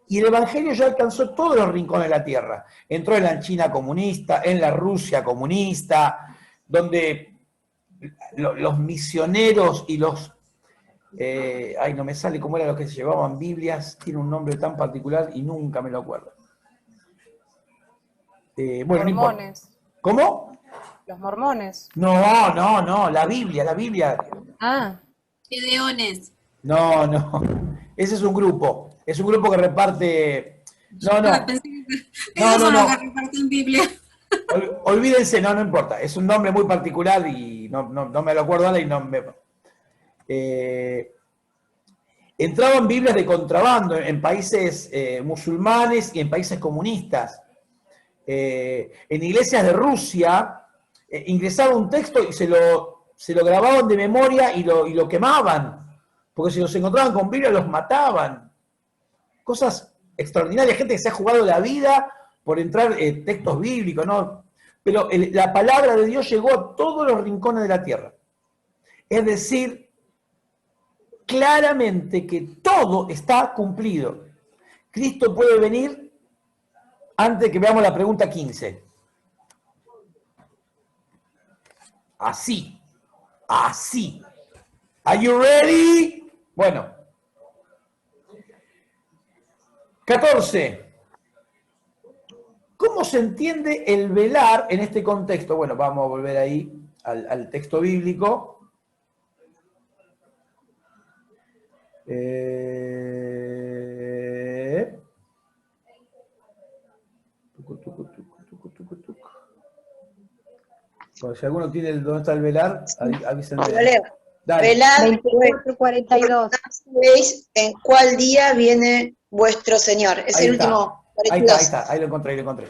Y el Evangelio ya alcanzó todos los rincones de la tierra. Entró en la China comunista, en la Rusia comunista, donde los misioneros y los... no me sale cómo era lo que se llevaban Biblias, tiene un nombre tan particular y nunca me lo acuerdo. Bueno, Mormones. ¿Cómo? Los mormones. No, la Biblia. Ah. Gedeones. No. Ese es un grupo que reparte... No. Esos son los que reparten Biblia. Olvídense, no importa. Es un nombre muy particular y no me lo acuerdo ahora y no me... Entraban Biblias de contrabando en países musulmanes y en países comunistas. En iglesias de Rusia ingresaba un texto y se lo grababan de memoria y lo quemaban, porque si los encontraban con Biblia los mataban. Cosas extraordinarias, gente que se ha jugado la vida por entrar textos bíblicos, ¿no? Pero la palabra de Dios llegó a todos los rincones de la tierra. Es decir, claramente que todo está cumplido. Cristo puede venir antes de que veamos la pregunta 15. Así. Are you ready? Bueno. 14. ¿Cómo se entiende el velar en este contexto? Bueno, vamos a volver ahí al texto bíblico. Bueno, si alguno tiene dónde está el velar, avísenme. Dale. Velad, 24:42. ¿Sabéis en cuál día viene vuestro Señor? Es Ahí el está. último. Ahí 42. ahí lo encontré.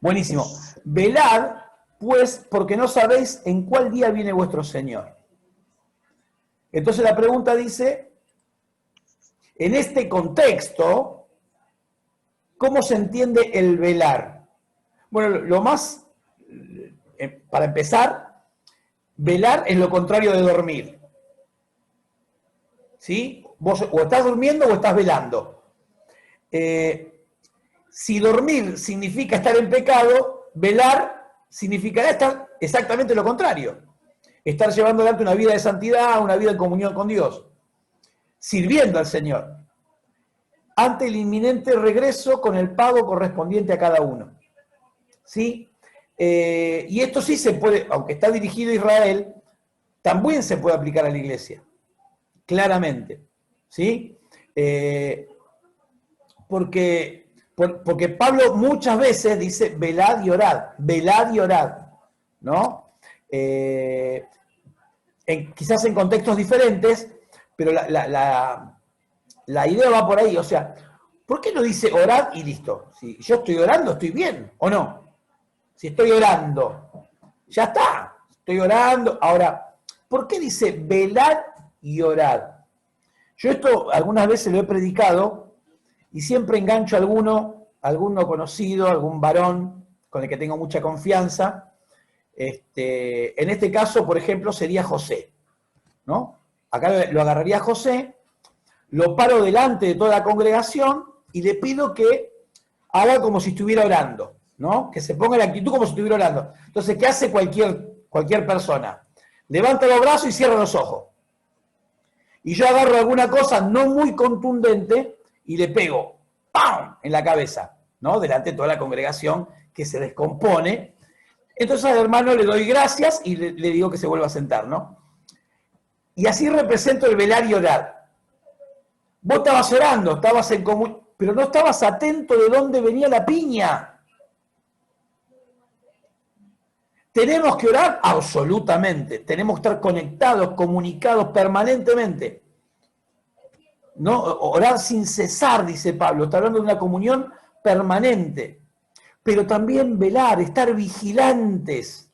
Buenísimo. Velad, pues, porque no sabéis en cuál día viene vuestro Señor. Entonces la pregunta dice, en este contexto, ¿cómo se entiende el velar? Bueno, lo más, para empezar, velar es lo contrario de dormir. ¿Sí? Vos o estás durmiendo o estás velando. Si dormir significa estar en pecado, velar significará estar exactamente lo contrario. Estar llevando adelante una vida de santidad, una vida en comunión con Dios. Sirviendo al Señor. Ante el inminente regreso con el pago correspondiente a cada uno. ¿Sí? Y esto sí se puede, aunque está dirigido a Israel, también se puede aplicar a la iglesia. Claramente. ¿Sí? Porque Pablo muchas veces dice velad y orad, ¿no? Quizás en contextos diferentes, pero la idea va por ahí, o sea, ¿por qué no dice orad y listo? Si yo estoy orando, estoy bien, ¿o no? Si estoy orando, ya está, estoy orando. Ahora, ¿por qué dice velad y orad? Yo esto algunas veces lo he predicado y siempre engancho a alguno conocido, algún varón con el que tengo mucha confianza. En este caso, por ejemplo, sería José, ¿no? Acá lo agarraría a José, lo paro delante de toda la congregación y le pido que haga como si estuviera orando, ¿no? Que se ponga en actitud como si estuviera orando. Entonces, ¿qué hace cualquier persona? Levanta los brazos y cierra los ojos. Y yo agarro alguna cosa no muy contundente y le pego, ¡pam!, en la cabeza, ¿no? Delante de toda la congregación que se descompone. Entonces al hermano le doy gracias y le digo que se vuelva a sentar, ¿no? Y así represento el velar y orar. Vos estabas orando, estabas en comunión, pero no estabas atento de dónde venía la piña. ¿Tenemos que orar? Absolutamente. Tenemos que estar conectados, comunicados permanentemente. ¿No? Orar sin cesar, dice Pablo. Está hablando de una comunión permanente. Pero también velar, estar vigilantes.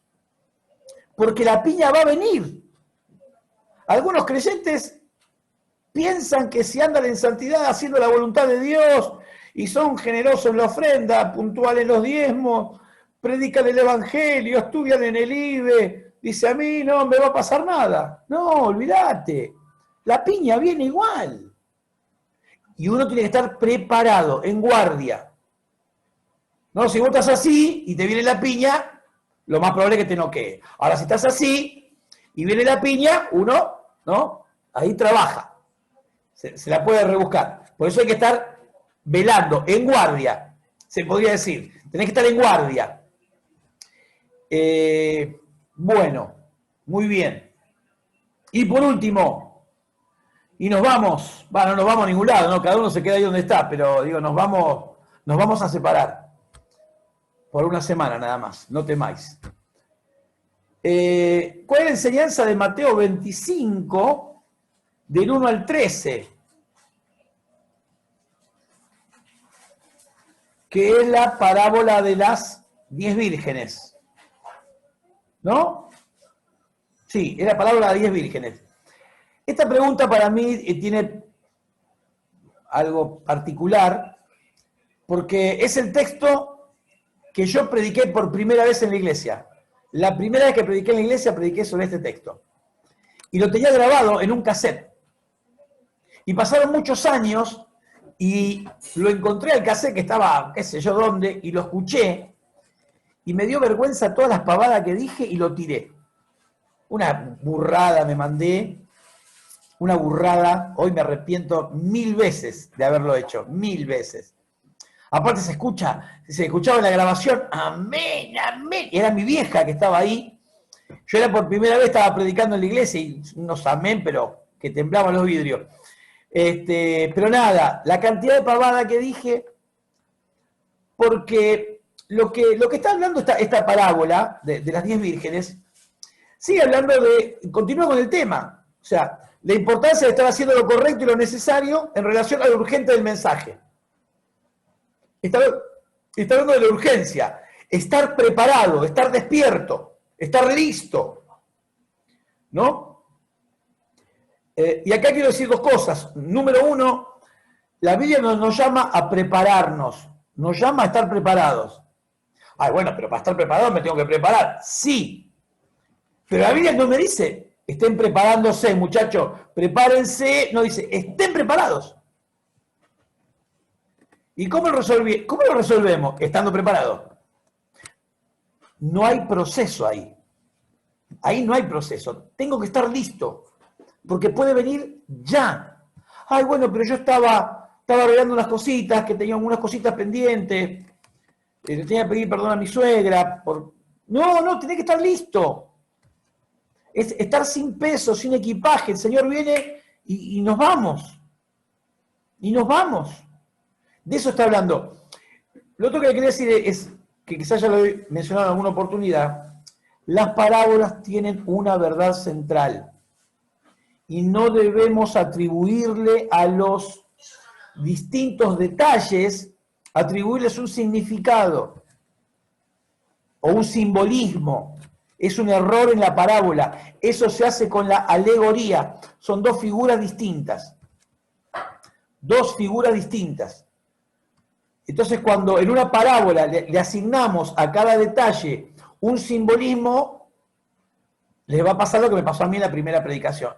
Porque la piña va a venir. Algunos creyentes piensan que si andan en santidad haciendo la voluntad de Dios y son generosos en la ofrenda, puntuales en los diezmos, predican el evangelio, estudian en el IBE, dice a mí no me va a pasar nada. No, olvídate. La piña viene igual. Y uno tiene que estar preparado, en guardia. No, si vos estás así y te viene la piña, lo más probable es que te noquee. Ahora, si estás así y viene la piña, uno, ¿no? Ahí trabaja. Se la puede rebuscar. Por eso hay que estar velando, en guardia, se podría decir. Tenés que estar en guardia. Bueno, muy bien. Y por último, y nos vamos, bueno, no nos vamos a ningún lado, ¿no? Cada uno se queda ahí donde está, pero digo, nos vamos a separar. Por una semana nada más, no temáis. ¿Cuál es la enseñanza de Mateo 25, del 1 al 13? que es la parábola de las 10 vírgenes. ¿No? Sí, es la parábola de 10 vírgenes. Esta pregunta para mí tiene algo particular, porque es el texto que yo prediqué por primera vez en la iglesia. La primera vez que prediqué en la iglesia, prediqué sobre este texto. Y lo tenía grabado en un cassette. Y pasaron muchos años y lo encontré al cassette que estaba, qué sé yo dónde, y lo escuché, y me dio vergüenza todas las pavadas que dije y lo tiré. Una burrada me mandé, una burrada, hoy me arrepiento 1000 veces de haberlo hecho, 1000 veces. Aparte se escuchaba en la grabación, amén, amén, y era mi vieja que estaba ahí. Yo era por primera vez, estaba predicando en la iglesia y unos amén, pero que temblaban los vidrios. Pero nada, la cantidad de pavada que dije, porque lo que está hablando esta parábola de las 10 vírgenes, sigue hablando continúa con el tema, o sea, la importancia de estar haciendo lo correcto y lo necesario en relación a lo urgente del mensaje. Está hablando de la urgencia, estar preparado, estar despierto, estar listo, ¿no? Y acá quiero decir dos cosas. Número uno, la Biblia nos llama a prepararnos, nos llama a estar preparados. Ay, bueno, pero para estar preparado me tengo que preparar. Sí, pero la Biblia no me dice, estén preparándose, muchachos, prepárense, no dice, estén preparados. ¿Y cómo lo resolvemos? Estando preparados. No hay proceso ahí. Ahí no hay proceso. Tengo que estar listo. Porque puede venir ya. Ay, bueno, pero yo estaba arreglando unas cositas, que tenía algunas cositas pendientes. Le tenía que pedir perdón a mi suegra. No, tenés que estar listo. Es estar sin peso, sin equipaje. El Señor viene y nos vamos. Y nos vamos. De eso está hablando. Lo otro que le quería decir es, que quizás ya lo he mencionado en alguna oportunidad, las parábolas tienen una verdad central. Y no debemos atribuirle a los distintos detalles, atribuirles un significado o un simbolismo. Es un error en la parábola. Eso se hace con la alegoría. Son dos figuras distintas. Dos figuras distintas. Entonces, cuando en una parábola le asignamos a cada detalle un simbolismo, les va a pasar lo que me pasó a mí en la primera predicación.